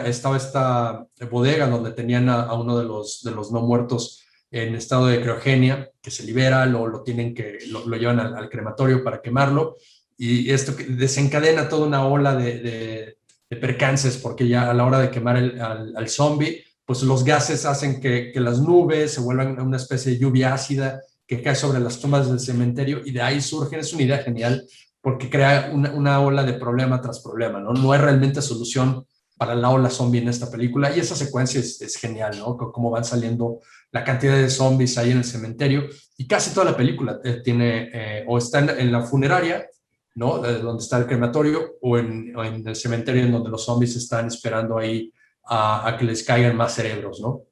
estaba esta bodega donde tenían a uno de los no muertos en estado de criogenia, que se libera, lo llevan al crematorio para quemarlo, y esto desencadena toda una ola de percances, porque ya a la hora de quemar al zombie, pues los gases hacen que las nubes se vuelvan una especie de lluvia ácida que cae sobre las tumbas del cementerio, y de ahí surge. Es una idea genial porque crea una ola de problema tras problema, ¿no? No hay realmente solución para la ola zombie en esta película, y esa secuencia es genial, ¿no? Cómo van saliendo la cantidad de zombies ahí en el cementerio, y casi toda la película tiene, o está en la funeraria, ¿no? Donde está el crematorio, o en el cementerio en donde los zombies están esperando ahí a que les caigan más cerebros, ¿no?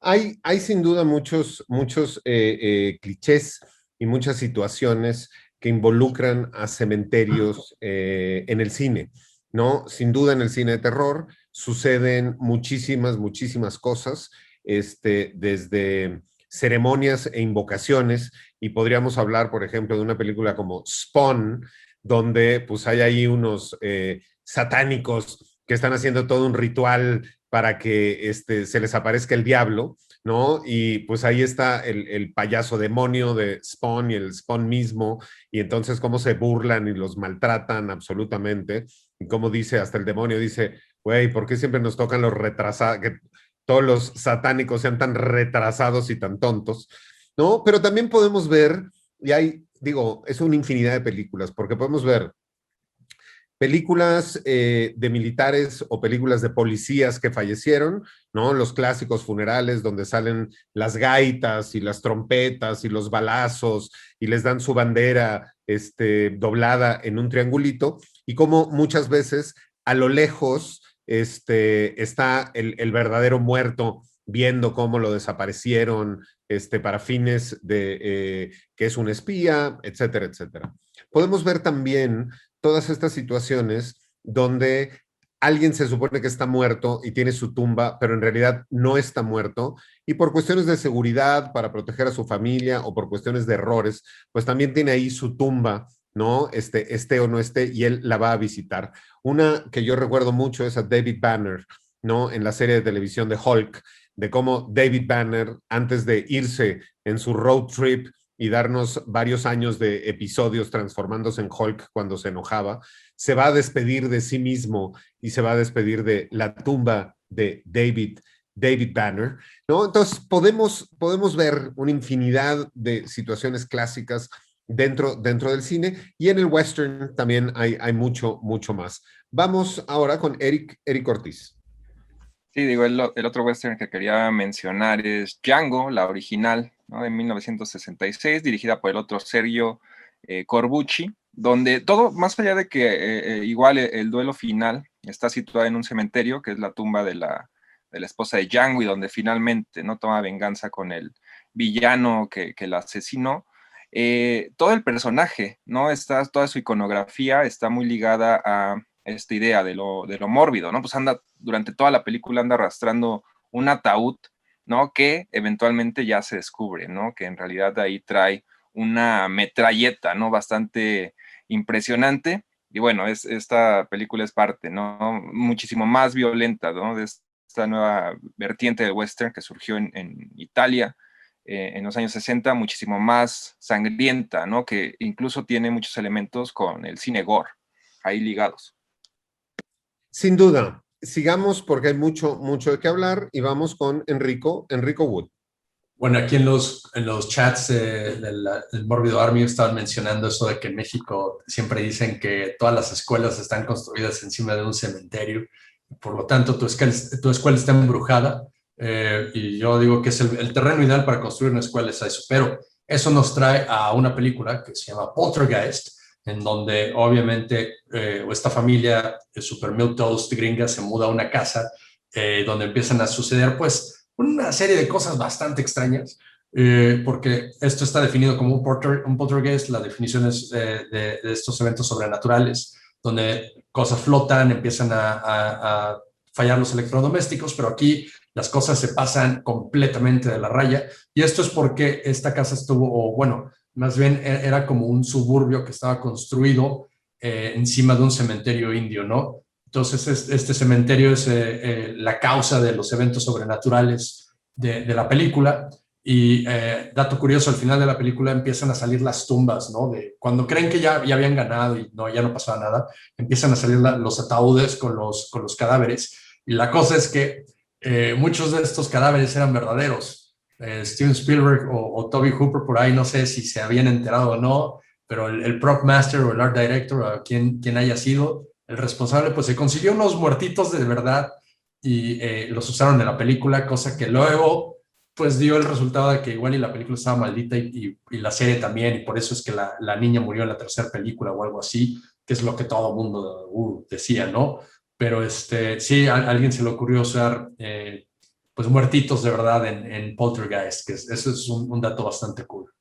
Hay sin duda muchos clichés y muchas situaciones que involucran a cementerios en el cine, ¿no? Sin duda en el cine de terror suceden muchísimas cosas, desde ceremonias e invocaciones, y podríamos hablar, por ejemplo, de una película como Spawn, donde pues hay ahí unos satánicos que están haciendo todo un ritual para que se les aparezca el diablo, ¿no? Y pues ahí está el payaso demonio de Spawn y el Spawn mismo, y entonces cómo se burlan y los maltratan absolutamente, y cómo dice, hasta el demonio dice, güey, ¿por qué siempre nos tocan los retrasados, que todos los satánicos sean tan retrasados y tan tontos, ¿no? Pero también podemos ver, y es una infinidad de películas, porque podemos ver películas de militares o películas de policías que fallecieron, ¿no? Los clásicos funerales donde salen las gaitas y las trompetas y los balazos y les dan su bandera doblada en un triangulito, y como muchas veces a lo lejos está el verdadero muerto viendo cómo lo desaparecieron para fines de que es un espía, etcétera, etcétera. Podemos ver también todas estas situaciones donde alguien se supone que está muerto y tiene su tumba, pero en realidad no está muerto, y por cuestiones de seguridad, para proteger a su familia, o por cuestiones de errores, pues también tiene ahí su tumba, ¿no? Esté o no esté, y él la va a visitar. Una que yo recuerdo mucho es a David Banner, ¿no? En la serie de televisión de Hulk, de cómo David Banner, antes de irse en su road trip y darnos varios años de episodios transformándose en Hulk cuando se enojaba, se va a despedir de sí mismo y se va a despedir de la tumba de David Banner, ¿no? Entonces podemos ver una infinidad de situaciones clásicas dentro del cine, y en el western también hay mucho más. Vamos ahora con Eric Ortiz. Sí, digo, el otro western que quería mencionar es Django, la original, ¿no? De 1966, dirigida por el otro Sergio Corbucci, donde todo, más allá de que igual el duelo final está situado en un cementerio, que es la tumba de la esposa de Django, y donde finalmente no toma venganza con el villano que la asesinó. Todo el personaje, ¿no? Toda su iconografía está muy ligada a esta idea de lo mórbido, ¿no? Pues durante toda la película anda arrastrando un ataúd, ¿no? Que eventualmente ya se descubre, ¿no? Que en realidad ahí trae una metralleta, ¿no? Bastante impresionante. Y bueno, esta película es parte, ¿no? Muchísimo más violenta, ¿no? De esta nueva vertiente del western que surgió en Italia en los años 60, muchísimo más sangrienta, ¿no? Que incluso tiene muchos elementos con el cine gore ahí ligados. Sin duda. Sigamos porque hay mucho de qué hablar, y vamos con Enrico Wood. Bueno, aquí en los chats del Mórbido Army estaban mencionando eso de que en México siempre dicen que todas las escuelas están construidas encima de un cementerio, por lo tanto tu escuela está embrujada, y yo digo que es el terreno ideal para construir una escuela, es eso, pero eso nos trae a una película que se llama Poltergeist, en donde obviamente esta familia super milquetoast gringa se muda a una casa donde empiezan a suceder pues una serie de cosas bastante extrañas, porque esto está definido como un poltergeist. La definición es de estos eventos sobrenaturales donde cosas flotan, empiezan a fallar los electrodomésticos, pero aquí las cosas se pasan completamente de la raya. Y esto es porque esta casa estuvo, o bueno, más bien era como un suburbio que estaba construido encima de un cementerio indio, ¿no? Entonces, este cementerio es la causa de los eventos sobrenaturales de la película. Y dato curioso, al final de la película empiezan a salir las tumbas, ¿no? De cuando creen que ya habían ganado y no, ya no pasaba nada, empiezan a salir los ataúdes con los cadáveres. Y la cosa es que muchos de estos cadáveres eran verdaderos. Steven Spielberg o Toby Hooper por ahí, no sé si se habían enterado o no, pero el prop master o el art director, o quien haya sido el responsable, pues se consiguió unos muertitos de verdad y los usaron en la película, cosa que luego pues dio el resultado de que igual y la película estaba maldita y la serie también, y por eso es que la niña murió en la tercera película o algo así, que es lo que todo el mundo decía, ¿no? Pero sí, a alguien se le ocurrió usar pues muertitos de verdad en Poltergeist, que eso es un dato bastante cool.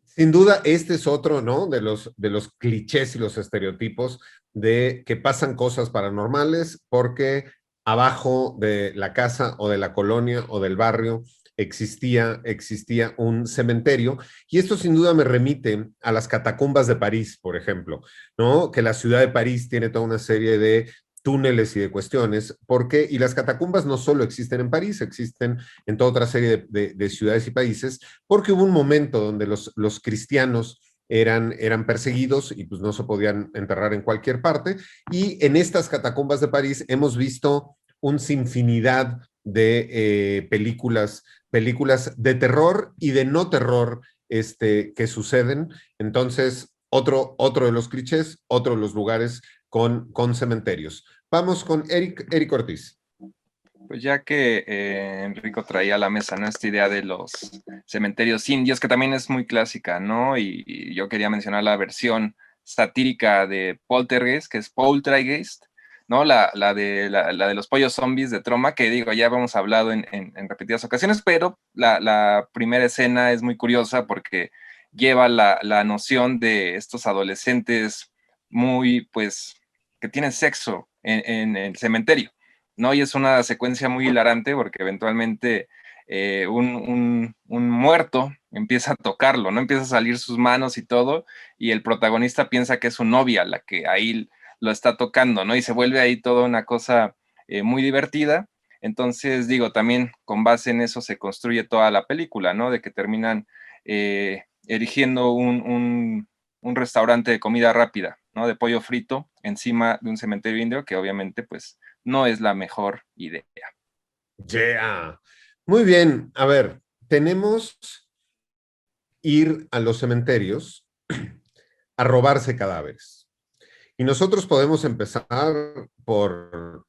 Sin duda, este es otro, ¿no? De los clichés y los estereotipos de que pasan cosas paranormales porque abajo de la casa o de la colonia o del barrio existía un cementerio. Y esto sin duda me remite a las catacumbas de París, por ejemplo, ¿no? Que la ciudad de París tiene toda una serie de túneles y de cuestiones, y las catacumbas no solo existen en París, existen en toda otra serie de ciudades y países, porque hubo un momento donde los cristianos eran perseguidos y pues no se podían enterrar en cualquier parte, y en estas catacumbas de París hemos visto un sinfinidad de películas de terror y de no terror que suceden. Entonces, otro de los clichés, otro de los lugares con cementerios. Vamos con Eric Ortiz. Pues ya que Enrico traía a la mesa, ¿no? Esta idea de los cementerios indios, que también es muy clásica, ¿no? Y yo quería mencionar la versión satírica de Poltergeist, que es Poltergeist, ¿no? La de los pollos zombies de Troma, que digo, ya hemos hablado en repetidas ocasiones, pero la primera escena es muy curiosa porque lleva la noción de estos adolescentes muy, pues, que tienen sexo en el cementerio, ¿no? Y es una secuencia muy hilarante porque eventualmente un muerto empieza a tocarlo, ¿no? Empieza a salir sus manos y todo, y el protagonista piensa que es su novia la que ahí lo está tocando, ¿no? Y se vuelve ahí toda una cosa muy divertida. Entonces, digo, también con base en eso se construye toda la película, ¿no? De que terminan erigiendo un restaurante de comida rápida, ¿no? De pollo frito encima de un cementerio indio, que obviamente, pues, no es la mejor idea. Yeah. Muy bien. A ver, tenemos ir a los cementerios a robarse cadáveres. Y nosotros podemos empezar por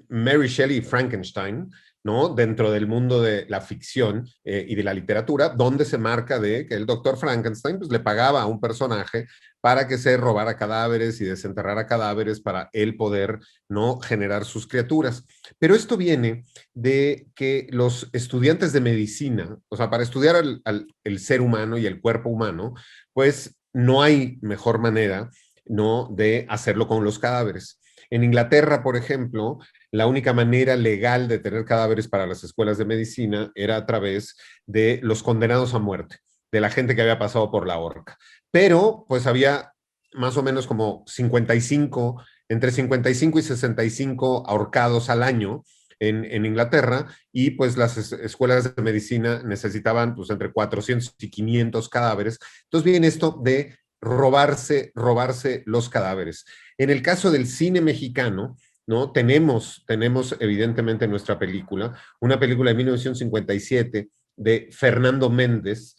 Mary Shelley y Frankenstein, ¿no? Dentro del mundo de la ficción y de la literatura, donde se marca de que el doctor Frankenstein pues, le pagaba a un personaje para que se robara cadáveres y desenterrara cadáveres para él poder, ¿no? Generar sus criaturas. Pero esto viene de que los estudiantes de medicina, o sea, para estudiar el ser humano y el cuerpo humano, pues no hay mejor manera, ¿no? De hacerlo con los cadáveres. En Inglaterra, por ejemplo, la única manera legal de tener cadáveres para las escuelas de medicina era a través de los condenados a muerte, de la gente que había pasado por la horca. Pero, pues había más o menos como entre 55 y 65 ahorcados al año en Inglaterra, y pues las escuelas de medicina necesitaban pues entre 400 y 500 cadáveres. Entonces viene esto de robarse los cadáveres. En el caso del cine mexicano, ¿no? Tenemos evidentemente nuestra película, una película de 1957 de Fernando Méndez,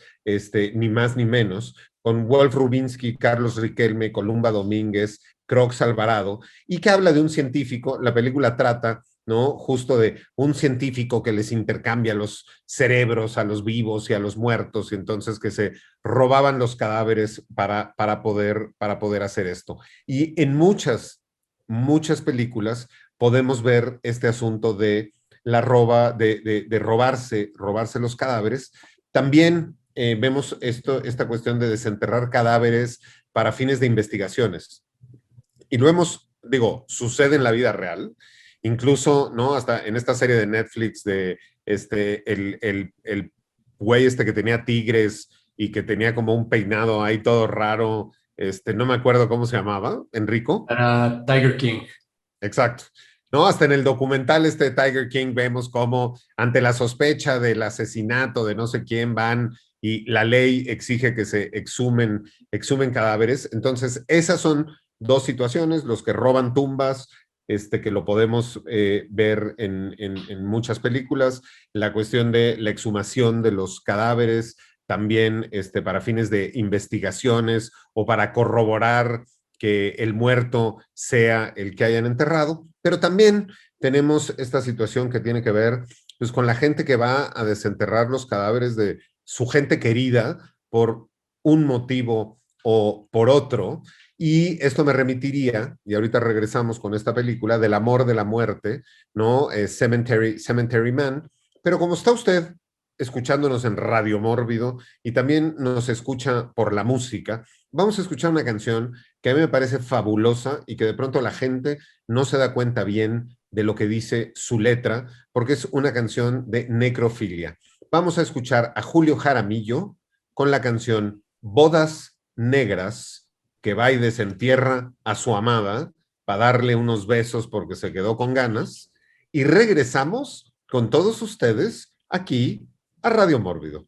ni más ni menos, con Wolf Rubinsky, Carlos Riquelme, Columba Domínguez, Crox Alvarado, y que habla de un científico. La película trata, ¿no? Justo de un científico que les intercambia los cerebros a los vivos y a los muertos, y entonces que se robaban los cadáveres para poder hacer esto. Y en muchas películas podemos ver este asunto de la de robarse los cadáveres. También vemos esta cuestión de desenterrar cadáveres para fines de investigaciones. Y lo sucede en la vida real. incluso, ¿no? Hasta en esta serie de Netflix de el güey que tenía tigres y que tenía como un peinado ahí todo raro, no me acuerdo cómo se llamaba, Enrico. Tiger King. Exacto. ¿No? Hasta en el documental de Tiger King vemos cómo ante la sospecha del asesinato de no sé quién van y la ley exige que se exhumen cadáveres. Entonces, esas son dos situaciones, los que roban tumbas, que lo podemos ver en muchas películas, la cuestión de la exhumación de los cadáveres, también para fines de investigaciones o para corroborar que el muerto sea el que hayan enterrado, pero también tenemos esta situación que tiene que ver pues, con la gente que va a desenterrar los cadáveres de su gente querida por un motivo o por otro, y esto me remitiría, y ahorita regresamos con esta película, del amor de la muerte, ¿no? Cemetery Man, pero como está usted escuchándonos en Radio Mórbido y también nos escucha por la música, vamos a escuchar una canción que a mí me parece fabulosa y que de pronto la gente no se da cuenta bien de lo que dice su letra, porque es una canción de necrofilia. Vamos a escuchar a Julio Jaramillo con la canción Bodas Negras, que va y desentierra a su amada para darle unos besos porque se quedó con ganas, y regresamos con todos ustedes aquí a Radio Mórbido.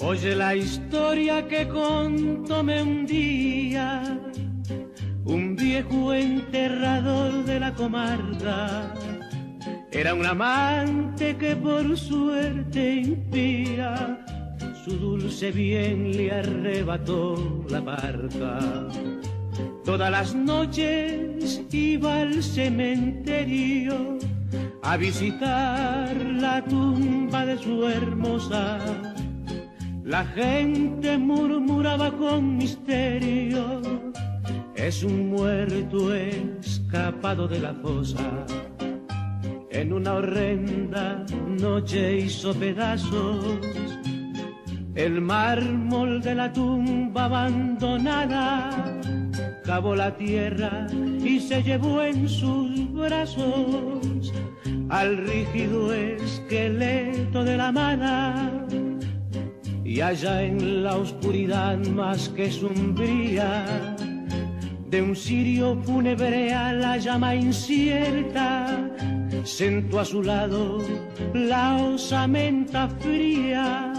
Oye la historia que contóme un día un viejo enterrador de la comarca. Era un amante que por suerte impía su dulce bien le arrebató la barca. Todas las noches iba al cementerio a visitar la tumba de su hermosa. La gente murmuraba con misterio: es un muerto escapado de la fosa. En una horrenda noche hizo pedazos el mármol de la tumba abandonada. Cavó la tierra y se llevó en sus brazos al rígido esqueleto de la amada. Y allá en la oscuridad más que sombría de un cirio fúnebre a la llama incierta, sentó a su lado la osamenta fría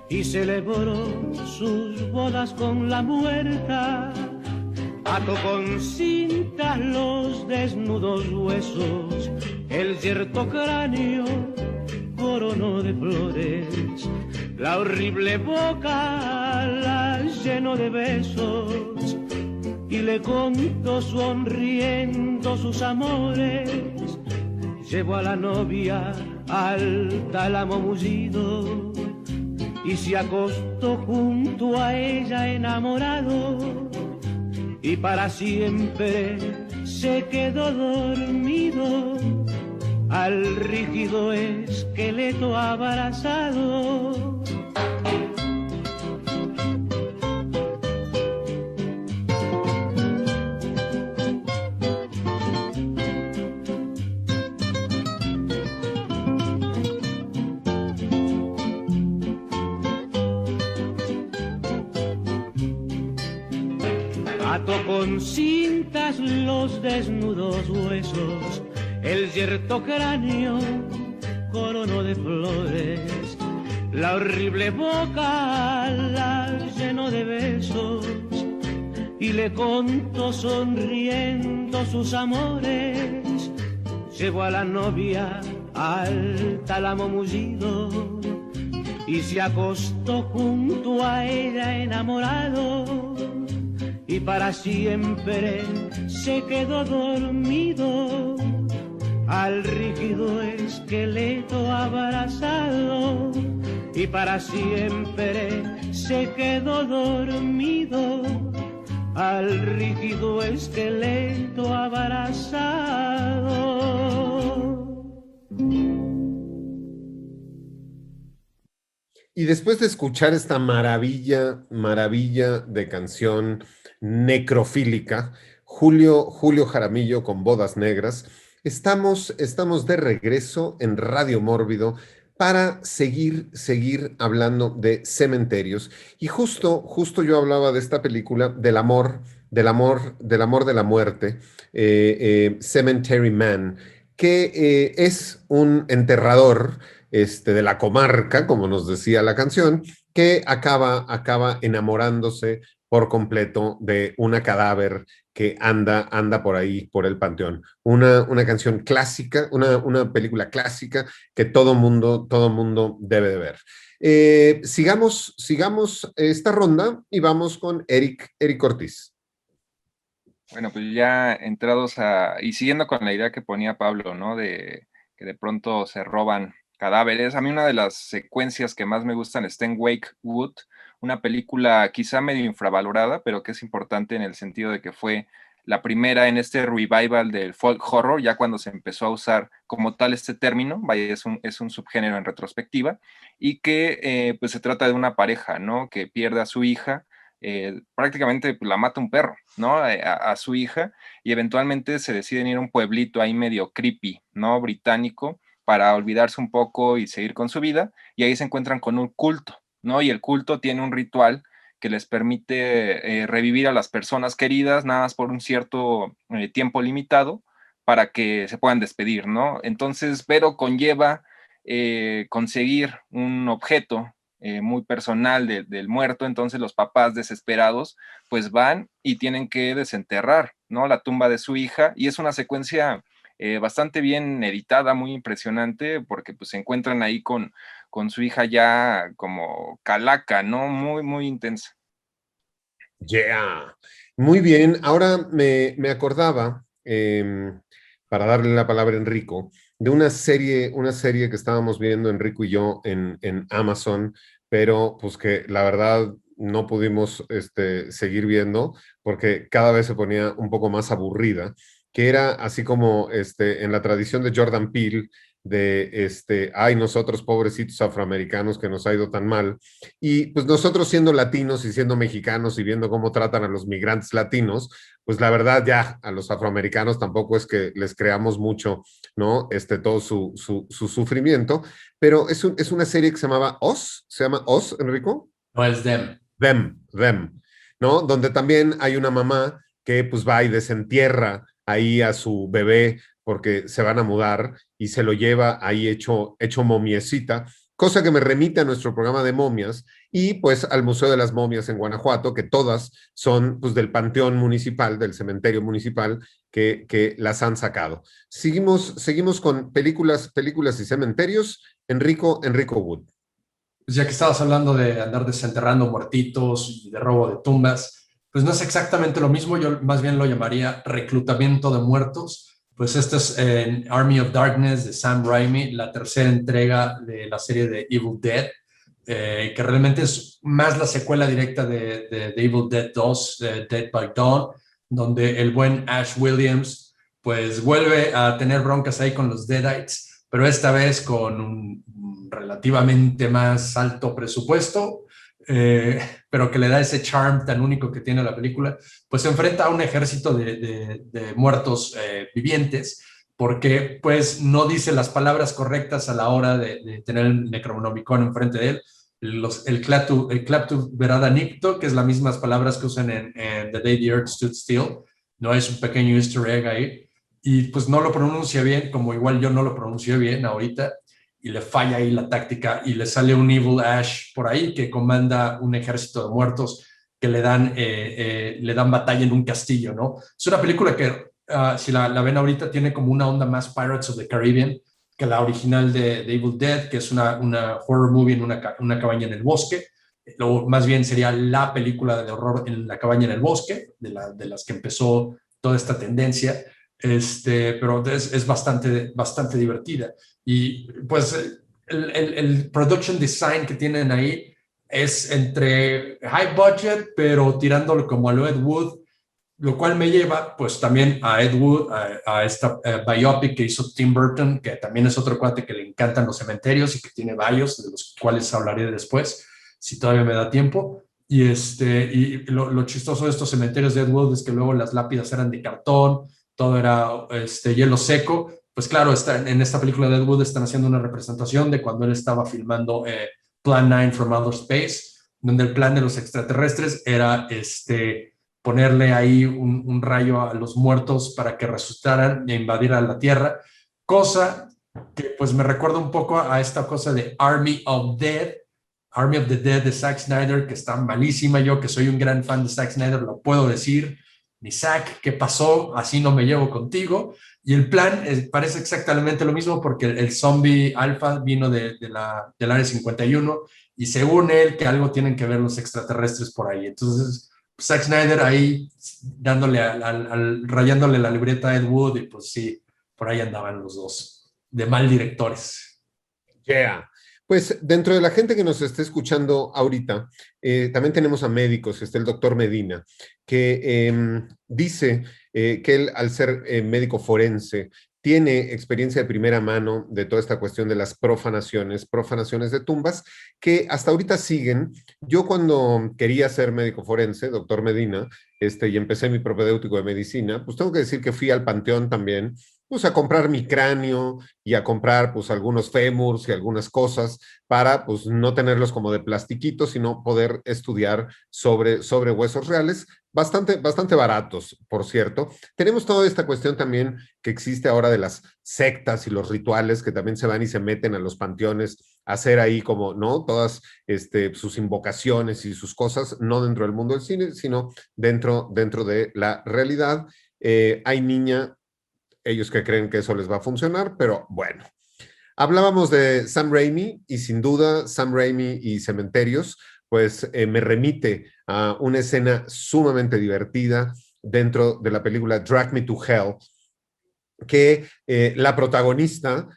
y celebró sus bodas con la muerta. Ató con cintas los desnudos huesos, el yerto cráneo coronó de flores, la horrible boca la llenó de besos y le contó sonriendo sus amores. Llevó a la novia al tálamo mullido y se acostó junto a ella enamorado, y para siempre se quedó dormido al rígido esqueleto abrazado. Ató con cintas los desnudos huesos, el yerto cráneo coronó de flores, la horrible boca la llenó de besos y le contó sonriendo sus amores. Llevó a la novia al tálamo mullido y se acostó junto a ella enamorado, y para siempre se quedó dormido al rígido esqueleto abrazado, y para siempre se quedó dormido al rígido esqueleto abrazado. Y después de escuchar esta maravilla de canción necrofílica, Julio Jaramillo con Bodas Negras, estamos de regreso en Radio Mórbido para seguir hablando de cementerios. Y justo yo hablaba de esta película, del amor de la muerte, Cemetery Man, que es un enterrador de la comarca, como nos decía la canción, que acaba enamorándose por completo de una cadáver que anda por ahí, por el panteón. Una canción clásica, una película clásica que todo mundo debe de ver. Sigamos esta ronda y vamos con Eric Ortiz. Bueno, pues ya entrados y siguiendo con la idea que ponía Pablo, ¿no? De que de pronto se roban cadáveres. A mí una de las secuencias que más me gustan está en Wake Wood, una película quizá medio infravalorada, pero que es importante en el sentido de que fue la primera en este revival del folk horror, ya cuando se empezó a usar como tal este término, vaya, es un subgénero en retrospectiva, y que pues se trata de una pareja, ¿no? Que pierde a su hija, prácticamente pues, la mata un perro, ¿no? A su hija, y eventualmente se deciden ir a un pueblito ahí medio creepy, ¿no? Británico, para olvidarse un poco y seguir con su vida, y ahí se encuentran con un culto, ¿no? Y el culto tiene un ritual que les permite revivir a las personas queridas nada más por un cierto tiempo limitado para que se puedan despedir, ¿no? Entonces, pero conlleva conseguir un objeto muy personal del muerto, entonces los papás desesperados pues van y tienen que desenterrar, ¿no? La tumba de su hija, y es una secuencia bastante bien editada, muy impresionante, porque pues se encuentran ahí con su hija ya como calaca, ¿no? Muy intensa. Yeah, muy bien. Ahora me acordaba, para darle la palabra a Enrico, de una serie que estábamos viendo Enrico y yo en Amazon, pero pues que la verdad no pudimos seguir viendo porque cada vez se ponía un poco más aburrida, que era así como en la tradición de Jordan Peele, de ay, nosotros pobrecitos afroamericanos que nos ha ido tan mal, y pues nosotros siendo latinos y siendo mexicanos y viendo cómo tratan a los migrantes latinos, pues la verdad ya a los afroamericanos tampoco es que les creamos mucho, ¿no? Todo su sufrimiento, pero es una serie que se llama Oz, Enrico. No es Them. Them, ¿no? Donde también hay una mamá que pues va y desentierra ahí a su bebé porque se van a mudar y se lo lleva ahí hecho momiecita, cosa que me remite a nuestro programa de momias y pues al Museo de las Momias en Guanajuato, que todas son pues del panteón municipal, del cementerio municipal que las han sacado. Seguimos con películas y cementerios. Enrico Wood. Pues ya que estabas hablando de andar desenterrando muertitos y de robo de tumbas, pues no es exactamente lo mismo, yo más bien lo llamaría reclutamiento de muertos. Pues esto es en Army of Darkness de Sam Raimi, la tercera entrega de la serie de Evil Dead, que realmente es más la secuela directa de Evil Dead 2, Dead by Dawn, donde el buen Ash Williams pues vuelve a tener broncas ahí con los Deadites, pero esta vez con un relativamente más alto presupuesto, pero que le da ese charm tan único que tiene la película, pues se enfrenta a un ejército de muertos vivientes, porque pues no dice las palabras correctas a la hora de tener el Necronomicon enfrente de él. El Claptu Verada Nicto, que es las mismas palabras que usan en The Day the Earth Stood Still, no es un pequeño easter egg ahí, y pues no lo pronuncia bien, como igual yo no lo pronuncié bien ahorita, y le falla ahí la táctica y le sale un Evil Ash por ahí que comanda un ejército de muertos que le dan batalla en un castillo, ¿no? Es una película que, si la ven ahorita, tiene como una onda más Pirates of the Caribbean que la original de Evil Dead, que es una horror movie en una cabaña en el bosque. Más bien sería la película de horror en la cabaña en el bosque, de las que empezó toda esta tendencia. Pero es bastante divertida. Y pues el production design que tienen ahí es entre high budget, pero tirándolo como a lo Ed Wood, lo cual me lleva pues también a Ed Wood, a esta biopic que hizo Tim Burton, que también es otro cuate que le encantan los cementerios y que tiene varios, de los cuales hablaré después, si todavía me da tiempo. Y lo chistoso de estos cementerios de Ed Wood es que luego las lápidas eran de cartón, todo era hielo seco. Pues claro, en esta película de Ed Wood están haciendo una representación de cuando él estaba filmando Plan 9 from Outer Space, donde el plan de los extraterrestres era ponerle ahí un rayo a los muertos para que resucitaran e invadieran la Tierra, cosa que pues me recuerda un poco a esta cosa de Army of the Dead de Zack Snyder, que está malísima. Yo que soy un gran fan de Zack Snyder lo puedo decir, mi Zack, ¿qué pasó? Así no me llevo contigo. Y el plan parece exactamente lo mismo porque el zombie alfa vino del Área 51 y según él que algo tienen que ver los extraterrestres por ahí. Entonces Zack Snyder ahí dándole rayándole la libreta a Ed Wood y pues sí, por ahí andaban los dos, de mal directores. Yeah. Pues dentro de la gente que nos esté escuchando ahorita, también tenemos a médicos, está el doctor Medina, que dice que él, al ser médico forense, tiene experiencia de primera mano de toda esta cuestión de las profanaciones de tumbas, que hasta ahorita siguen. Yo cuando quería ser médico forense, doctor Medina, y empecé mi propedéutico de medicina, pues tengo que decir que fui al panteón también, pues a comprar mi cráneo y a comprar pues algunos fémurs y algunas cosas para pues no tenerlos como de plastiquito, sino poder estudiar sobre huesos reales, bastante baratos, por cierto. Tenemos toda esta cuestión también que existe ahora de las sectas y los rituales que también se van y se meten a los panteones a hacer ahí como, ¿no? Todas sus invocaciones y sus cosas, no dentro del mundo del cine, sino dentro de la realidad. Hay ellos que creen que eso les va a funcionar, pero bueno. Hablábamos de Sam Raimi y sin duda Sam Raimi y Cementerios, pues me remite a una escena sumamente divertida dentro de la película Drag Me to Hell, que la protagonista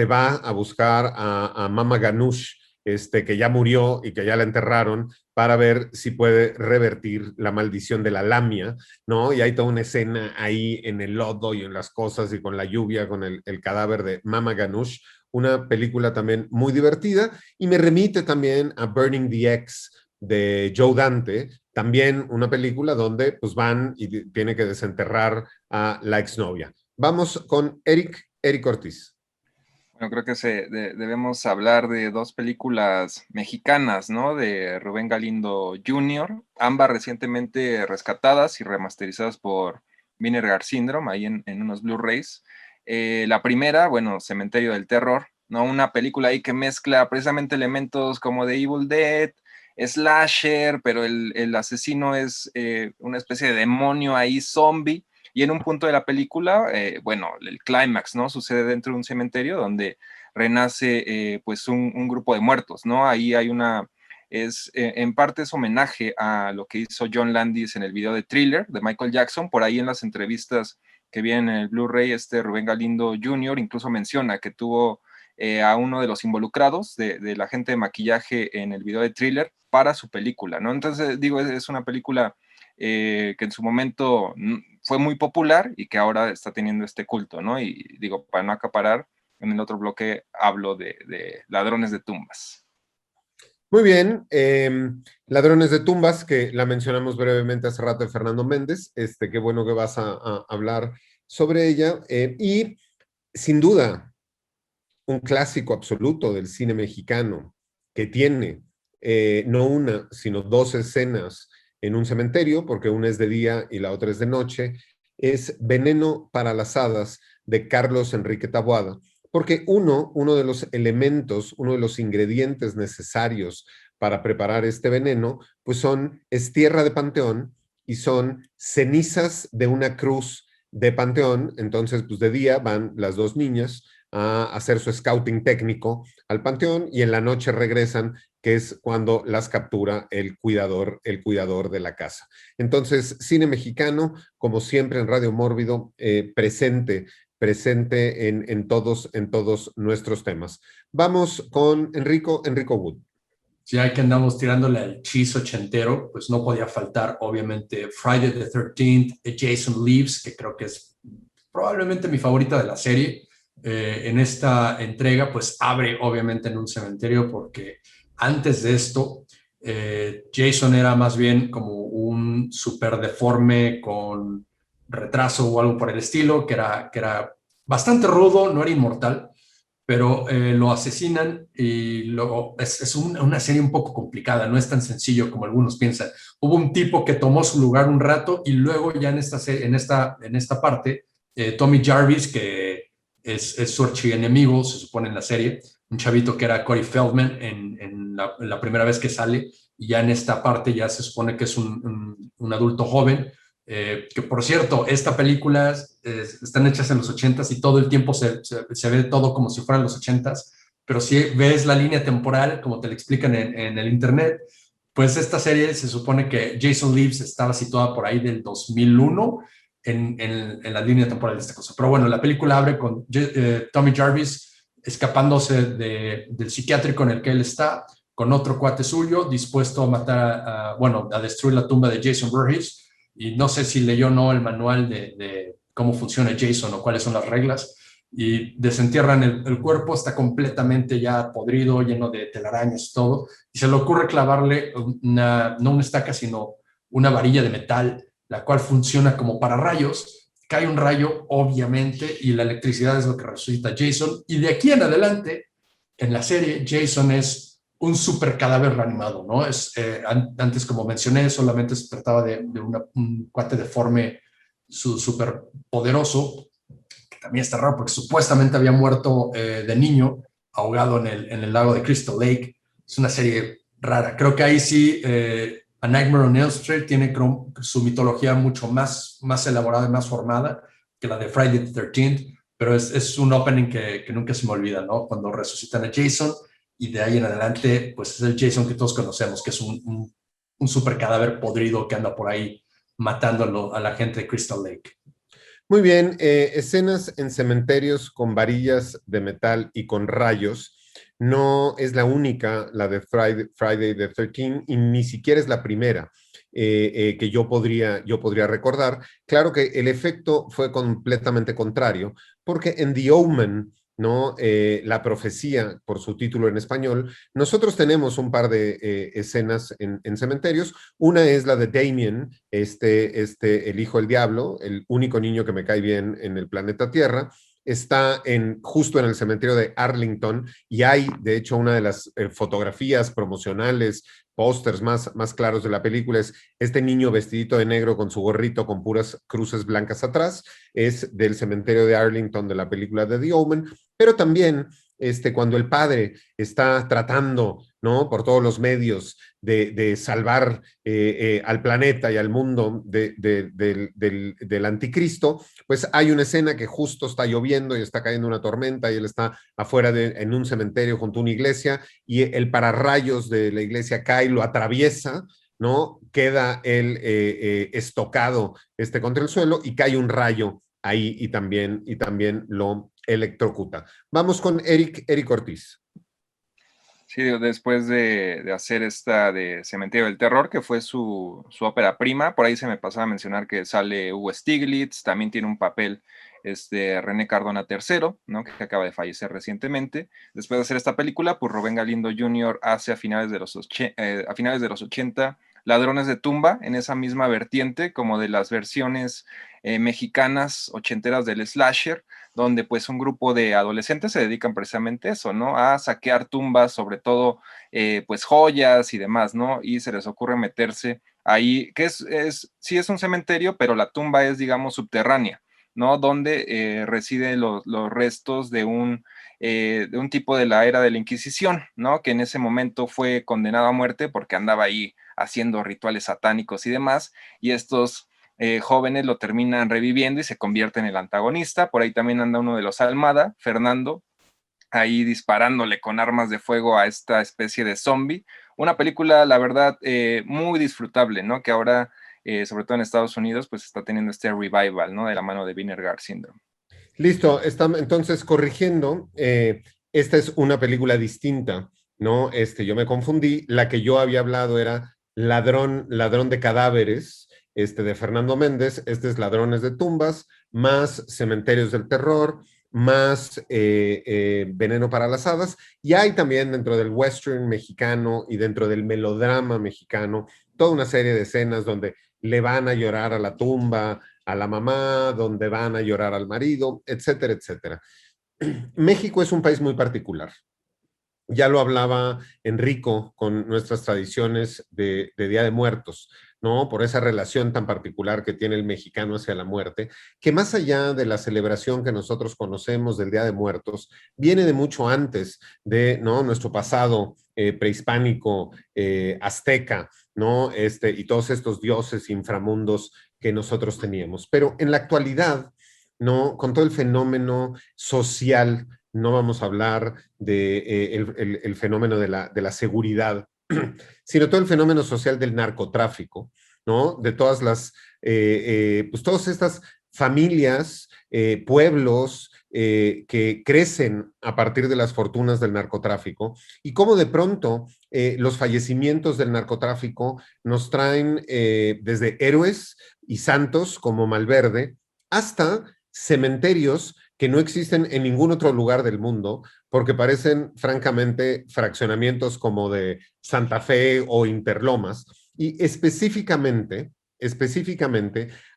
va a buscar a Mama Ganoush, que ya murió y que ya la enterraron, para ver si puede revertir la maldición de la lamia, ¿no? Y hay toda una escena ahí en el lodo y en las cosas y con la lluvia, con el cadáver de Mama Ganoush, una película también muy divertida, y me remite también a Burning the X de Joe Dante, también una película donde pues van y tiene que desenterrar a la exnovia. Vamos con Eric Ortiz. Bueno, creo que debemos hablar de dos películas mexicanas, ¿no? De Rubén Galindo Jr., ambas recientemente rescatadas y remasterizadas por Vinegar Syndrome, ahí en unos Blu-rays. La primera, bueno, Cementerio del Terror, ¿no? Una película ahí que mezcla precisamente elementos como de Evil Dead, slasher, pero el asesino es una especie de demonio ahí, zombie. Y en un punto de la película, bueno, el clímax, ¿no? Sucede dentro de un cementerio donde renace pues un grupo de muertos, ¿no? Ahí hay en parte es homenaje a lo que hizo John Landis en el video de Thriller de Michael Jackson. Por ahí en las entrevistas que vienen en el Blu-ray, Rubén Galindo Jr. incluso menciona que tuvo a uno de los involucrados de la gente de maquillaje en el video de Thriller para su película, ¿no? Entonces, digo, es una película que en su momento fue muy popular y que ahora está teniendo este culto, ¿no? Y digo, para no acaparar, en el otro bloque hablo de Ladrones de Tumbas. Muy bien, Ladrones de Tumbas, que la mencionamos brevemente hace rato de Fernando Méndez, qué bueno que vas a hablar sobre ella, y sin duda, un clásico absoluto del cine mexicano, que tiene no una, sino dos escenas en un cementerio, porque una es de día y la otra es de noche, es Veneno para las Hadas de Carlos Enrique Taboada, porque uno de los elementos, uno de los ingredientes necesarios para preparar este veneno, pues es tierra de panteón y son cenizas de una cruz de panteón. Entonces, pues de día van las dos niñas a hacer su scouting técnico al panteón y en la noche regresan, que es cuando las captura el cuidador de la casa. Entonces, cine mexicano, como siempre en Radio Mórbido, presente en todos nuestros temas. Vamos con Enrico Wood. Si hay que andamos tirándole al cheese ochentero, pues no podía faltar, obviamente, Friday the 13th, Jason Lives, que creo que es probablemente mi favorita de la serie. En esta entrega, pues abre obviamente en un cementerio, porque antes de esto, Jason era más bien como un súper deforme con retraso o algo por el estilo, que era bastante rudo, no era inmortal, pero lo asesinan y luego es una serie un poco complicada, no es tan sencillo como algunos piensan. Hubo un tipo que tomó su lugar un rato y luego ya en esta parte, Tommy Jarvis, que es su archienemigo, se supone en la serie, un chavito que era Corey Feldman en la primera vez que sale, y ya en esta parte ya se supone que es un adulto joven. Que por cierto, esta película están hechas en los 80s y todo el tiempo se ve todo como si fueran los 80s, pero si ves la línea temporal, como te lo explican en el internet, pues esta serie se supone que Jason Lives estaba situada por ahí del 2001 en la línea temporal de esta cosa. Pero bueno, la película abre con Tommy Jarvis escapándose del psiquiátrico en el que él está, con otro cuate suyo, dispuesto a matar, bueno, a destruir la tumba de Jason Voorhees. Y no sé si leyó o no el manual de cómo funciona Jason o cuáles son las reglas, y desentierran el cuerpo, está completamente ya podrido, lleno de telarañas y todo, y se le ocurre clavarle no una estaca, sino una varilla de metal, la cual funciona como para rayos. Cae un rayo, obviamente, y la electricidad es lo que resucita a Jason, y de aquí en adelante, en la serie, Jason es un super cadáver reanimado, ¿no? Antes, como mencioné, solamente se trataba de un cuate deforme súper poderoso, que también está raro porque supuestamente había muerto de niño, ahogado en el lago de Crystal Lake. Es una serie rara. Creo que ahí sí, A Nightmare on Elm Street tiene su mitología mucho más elaborada y más formada que la de Friday the 13th, pero es un opening que nunca se me olvida, ¿no? Cuando resucitan a Jason, y de ahí en adelante, pues es el Jason que todos conocemos, que es un super cadáver podrido que anda por ahí matando a la gente de Crystal Lake. Muy bien, escenas en cementerios con varillas de metal y con rayos. No es la única, la de Friday the 13th, y ni siquiera es la primera que yo podría recordar. Claro que el efecto fue completamente contrario, porque en The Omen, ¿no? La profecía, por su título en español, nosotros tenemos un par de escenas en cementerios. Una es la de Damien, el hijo del diablo, el único niño que me cae bien en el planeta Tierra. Está justo en el cementerio de Arlington, y hay, de hecho, una de las fotografías promocionales, pósters más claros de la película, es este niño vestidito de negro con su gorrito con puras cruces blancas atrás. Es del cementerio de Arlington, de la película de The Omen. Pero también cuando el padre está tratando, ¿no?, por todos los medios de salvar al planeta y al mundo del anticristo, pues hay una escena que justo está lloviendo y está cayendo una tormenta y él está afuera en un cementerio junto a una iglesia, y el pararrayos de la iglesia cae, lo atraviesa, ¿no? Queda él estocado contra el suelo, y cae un rayo ahí y también lo electrocuta. Vamos con Eric Ortiz. Sí, después de hacer esta de Cementerio del Terror, que fue su ópera prima, por ahí se me pasaba a mencionar que sale Hugo Stiglitz, también tiene un papel René Cardona III, ¿no?, que acaba de fallecer recientemente. Después de hacer esta película, pues Rubén Galindo Jr. hace a finales de los 80 Ladrones de Tumba, en esa misma vertiente, como de las versiones mexicanas ochenteras del slasher, donde pues un grupo de adolescentes se dedican precisamente a eso, ¿no? A saquear tumbas, sobre todo pues joyas y demás, ¿no? Y se les ocurre meterse ahí, que sí es un cementerio, pero la tumba es, digamos, subterránea, ¿no? Donde residen los restos de un tipo de la era de la Inquisición, ¿no? Que en ese momento fue condenado a muerte porque andaba ahí haciendo rituales satánicos y demás, y estos jóvenes lo terminan reviviendo y se convierte en el antagonista. Por ahí también anda uno de los Almada, Fernando, ahí disparándole con armas de fuego a esta especie de zombie. Una película, la verdad, muy disfrutable, ¿no? Que ahora, sobre todo en Estados Unidos, pues está teniendo este revival, ¿no? De la mano de Vinegar Syndrome. Listo, entonces corrigiendo, esta es una película distinta ¿no? Yo me confundí. La que yo había hablado era Ladrón de Cadáveres, de Fernando Méndez. Este es Ladrones de Tumbas, más Cementerios del Terror, más Veneno para las Hadas. Y hay también dentro del western mexicano y dentro del melodrama mexicano toda una serie de escenas donde le van a llorar a la tumba, a la mamá, donde van a llorar al marido, etcétera, etcétera. México es un país muy particular. Ya lo hablaba Enrico con nuestras tradiciones de Día de Muertos, ¿no? Por esa relación tan particular que tiene el mexicano hacia la muerte, que más allá de la celebración que nosotros conocemos del Día de Muertos, viene de mucho antes de, ¿no?, nuestro pasado prehispánico, azteca, ¿no? Y todos estos dioses inframundos que nosotros teníamos. Pero en la actualidad, ¿no?, con todo el fenómeno social, no vamos a hablar de el fenómeno de la seguridad, sino todo el fenómeno social del narcotráfico, ¿no? De todas pues todas estas familias, pueblos que crecen a partir de las fortunas del narcotráfico y cómo de pronto los fallecimientos del narcotráfico nos traen desde héroes y santos como Malverde hasta cementerios que no existen en ningún otro lugar del mundo, porque parecen francamente fraccionamientos como de Santa Fe o Interlomas, y específicamente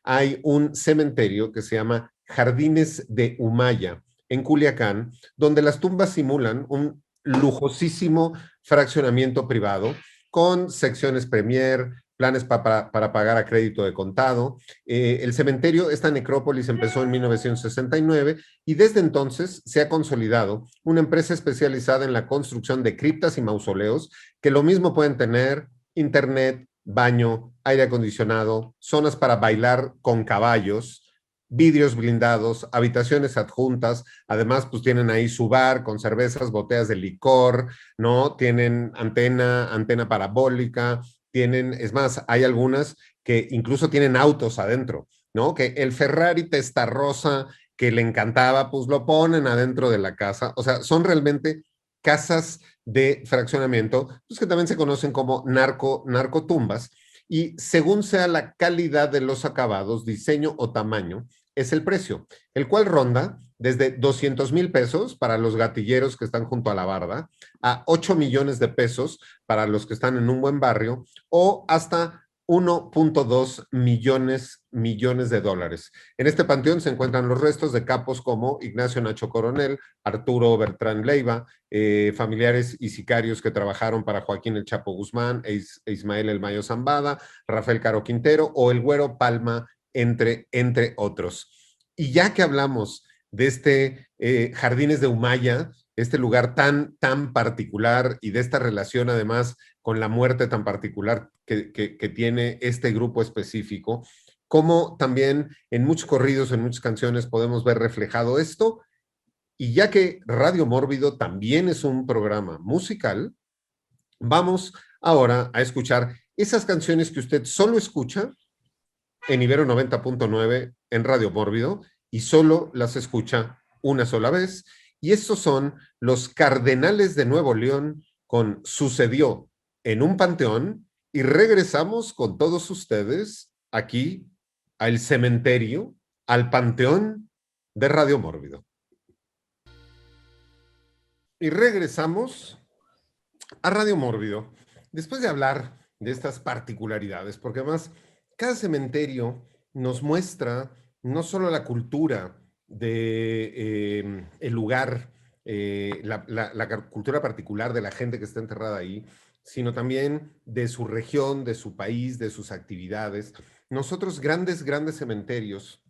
hay un cementerio que se llama Jardines de Humaya, en Culiacán, donde las tumbas simulan un lujosísimo fraccionamiento privado con secciones premier, planes para pagar a crédito de contado. El cementerio, esta necrópolis empezó en 1969 y desde entonces se ha consolidado una empresa especializada en la construcción de criptas y mausoleos que lo mismo pueden tener internet, baño, aire acondicionado, zonas para bailar con caballos, vidrios blindados, habitaciones adjuntas, además pues tienen ahí su bar con cervezas, botellas de licor, ¿no? Tienen antena parabólica, tienen, es más, hay algunas que incluso tienen autos adentro, ¿no? Que el Ferrari Testarossa que le encantaba, pues lo ponen adentro de la casa. O sea, son casas de fraccionamiento, pues que también se conocen como narcotumbas, y según sea la calidad de los acabados, diseño o tamaño, es el precio, el cual ronda desde 200,000 pesos para los gatilleros que están junto a la barda, a 8 millones de pesos para los que están en un buen barrio, o hasta 1.2 millones de dólares. En este panteón se encuentran los restos de capos como Ignacio Nacho Coronel, Arturo Bertrán Leiva, familiares y sicarios que trabajaron para Joaquín El Chapo Guzmán, Ismael El Mayo Zambada, Rafael Caro Quintero o el Güero Palma, entre otros. Y ya que hablamos de Jardines de Humaya, este lugar tan particular y de esta relación además con la muerte tan particular que tiene este grupo específico, como también en muchos corridos, en muchas canciones podemos ver reflejado esto. Y ya que Radio Mórbido también es un programa musical, vamos ahora a escuchar esas canciones que usted solo escucha en Ibero 90.9 en Radio Mórbido y solo las escucha una sola vez. Y estos son los Cardenales de Nuevo León con Sucedió en un Panteón, y regresamos con todos ustedes aquí al cementerio, al Panteón de Radio Mórbido. Y regresamos a Radio Mórbido después de hablar de estas particularidades, porque además cada cementerio nos muestra no solo la cultura de el lugar, la cultura particular de la gente que está enterrada ahí, sino también de su región, de su país, de sus actividades. Nosotros grandes cementerios,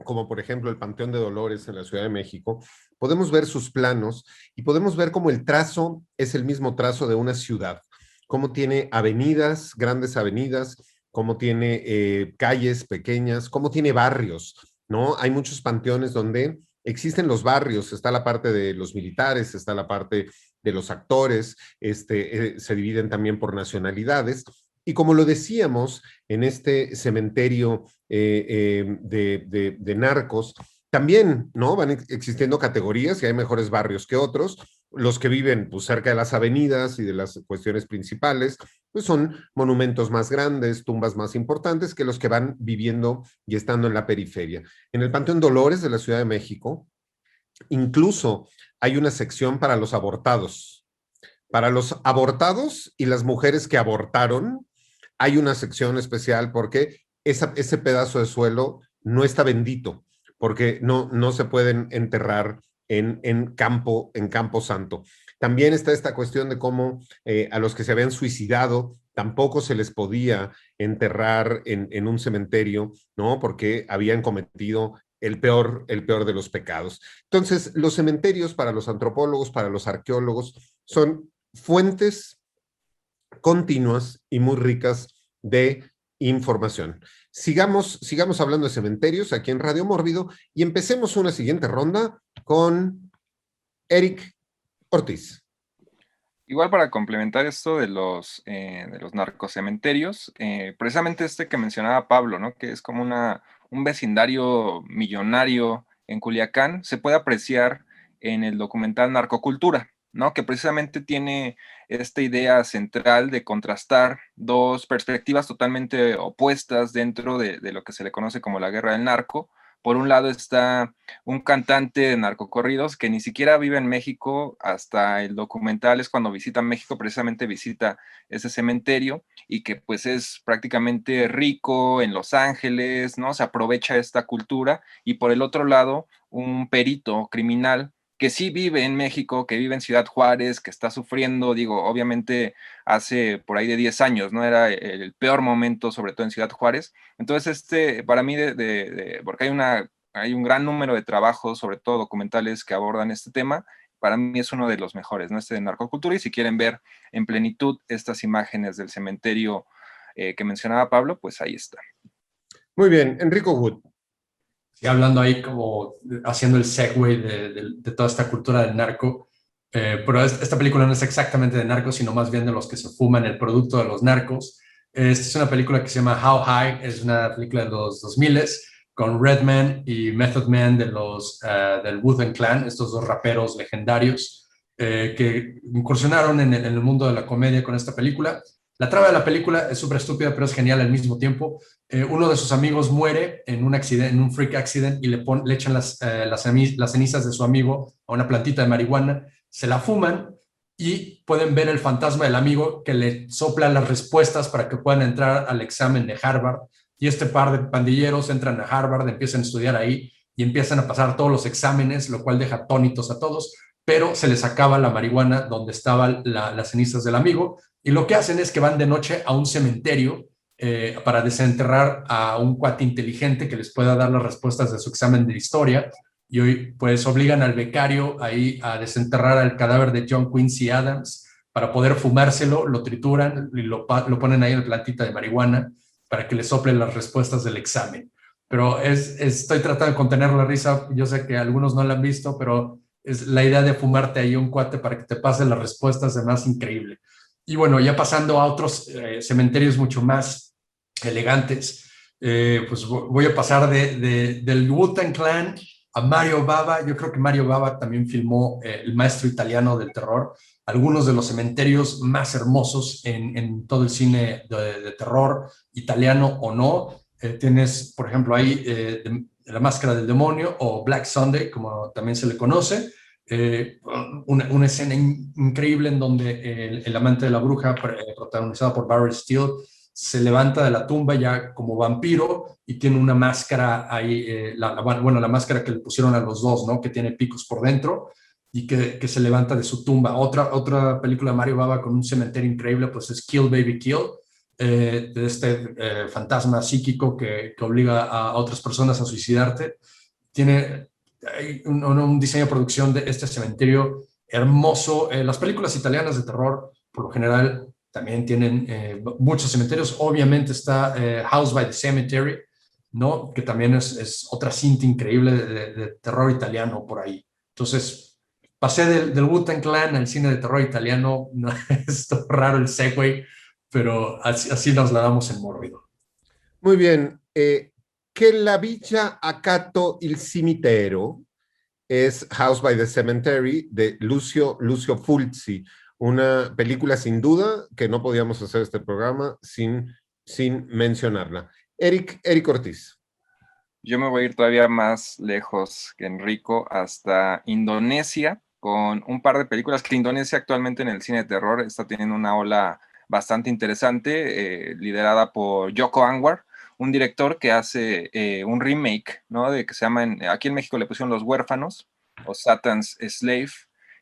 como por ejemplo el Panteón de Dolores en la Ciudad de México, podemos ver sus planos y podemos ver cómo el trazo es el mismo trazo de una ciudad, cómo tiene avenidas, grandes avenidas, cómo tiene calles pequeñas, cómo tiene barrios, ¿no? Hay muchos panteones donde existen los barrios, está la parte de los militares, está la parte de los actores, se dividen también por nacionalidades, y como lo decíamos en este cementerio de narcos, también, ¿no? Van existiendo categorías y hay mejores barrios que otros. los que viven pues, cerca de las avenidas y de las cuestiones principales, pues son monumentos más grandes, tumbas más importantes que los que van viviendo y estando en la periferia. En el Panteón Dolores de la Ciudad de México, incluso hay una sección para los abortados. Para los abortados y las mujeres que abortaron, hay una sección especial porque ese pedazo de suelo no está bendito, porque no se pueden enterrar en campo santo. También está esta cuestión de cómo a los que se habían suicidado tampoco se les podía enterrar en un cementerio, ¿no? Porque habían cometido el peor de los pecados. Entonces, los cementerios para los antropólogos, para los arqueólogos, son fuentes continuas y muy ricas de información. Sigamos hablando de cementerios aquí en Radio Mórbido y empecemos una siguiente ronda con Eric Ortiz. Igual para complementar esto de los narcocementerios, precisamente este que mencionaba Pablo, ¿no? Que es como un vecindario millonario en Culiacán, se puede apreciar en el documental Narcocultura, ¿no? Que precisamente tiene esta idea central de contrastar dos perspectivas totalmente opuestas dentro de lo que se le conoce como la guerra del narco. Por un lado está un cantante de narcocorridos que ni siquiera vive en México, hasta el documental es cuando visita México, precisamente visita ese cementerio y que pues es prácticamente rico en Los Ángeles, ¿no? Se aprovecha esta cultura. Y por el otro lado, un perito criminal que sí vive en México, que vive en Ciudad Juárez, que está sufriendo, digo, obviamente hace por ahí de 10 años, ¿no? Era el peor momento, sobre todo en Ciudad Juárez. Entonces, para mí, porque hay un gran número de trabajos, sobre todo documentales, que abordan este tema, para mí es uno de los mejores, ¿no? Este de narcocultura, y si quieren ver en plenitud estas imágenes del cementerio que mencionaba Pablo, pues ahí está. Muy bien, Enrico Wood. Sí, hablando ahí como haciendo el segue de toda esta cultura del narco, pero esta película no es exactamente de narcos, sino más bien de los que se fuman el producto de los narcos. Esta es una película que se llama How High, es una película de los 2000 con Redman y Method Man del Wu-Tang Clan, estos dos raperos legendarios que incursionaron en el mundo de la comedia con esta película. La trama de la película es súper estúpida, pero es genial al mismo tiempo. Uno de sus amigos muere en un accidente, en un freak accident, y le echan las cenizas de su amigo a una plantita de marihuana, se la fuman y pueden ver el fantasma del amigo que le sopla las respuestas para que puedan entrar al examen de Harvard. Y este par de pandilleros entran a Harvard, empiezan a estudiar ahí y empiezan a pasar todos los exámenes, lo cual deja atónitos a todos, pero se les acaba la marihuana donde estaban las cenizas del amigo. Y lo que hacen es que van de noche a un cementerio para desenterrar a un cuate inteligente que les pueda dar las respuestas de su examen de historia. Y hoy pues obligan al becario ahí a desenterrar al cadáver de John Quincy Adams para poder fumárselo, lo trituran y lo ponen ahí en la plantita de marihuana para que le soplen las respuestas del examen. Pero estoy tratando de contener la risa, yo sé que algunos no la han visto, pero es la idea de fumarte ahí un cuate para que te pasen las respuestas de más increíble. Y bueno, ya pasando a otros cementerios mucho más elegantes, pues voy a pasar del Wu-Tang Clan a Mario Bava. Yo creo que Mario Bava también filmó El Maestro Italiano del Terror, algunos de los cementerios más hermosos en todo el cine de terror, italiano o no. Tienes, por ejemplo, ahí La Máscara del Demonio o Black Sunday, como también se le conoce. Una escena increíble en donde el amante de la bruja, protagonizado por Barry Steele, se levanta de la tumba ya como vampiro y tiene una máscara ahí, la máscara que le pusieron a los dos, ¿no? Que tiene picos por dentro y que se levanta de su tumba. Otra película de Mario Bava con un cementerio increíble pues es Kill Baby Kill, de este fantasma psíquico que obliga a otras personas a suicidarte. Tiene un diseño de producción de este cementerio hermoso. Las películas italianas de terror, por lo general, también tienen muchos cementerios. Obviamente está House by the Cemetery, ¿no? Que también es otra cinta increíble de terror italiano por ahí. Entonces, pasé del Wu-Tang Clan al cine de terror italiano. No, es raro el segue, pero así nos la damos en Mórbido. Muy bien. Che la villa accanto il cimitero es House by the Cemetery de Lucio Fulci, una película sin duda que no podíamos hacer este programa sin mencionarla. Eric Ortiz. Yo me voy a ir todavía más lejos que Enrico, hasta Indonesia, con un par de películas que Indonesia actualmente en el cine de terror está teniendo una ola bastante interesante, liderada por Joko Anwar, un director que hace un remake, ¿no? De que se llama, aquí en México le pusieron Los Huérfanos o Satan's Slave.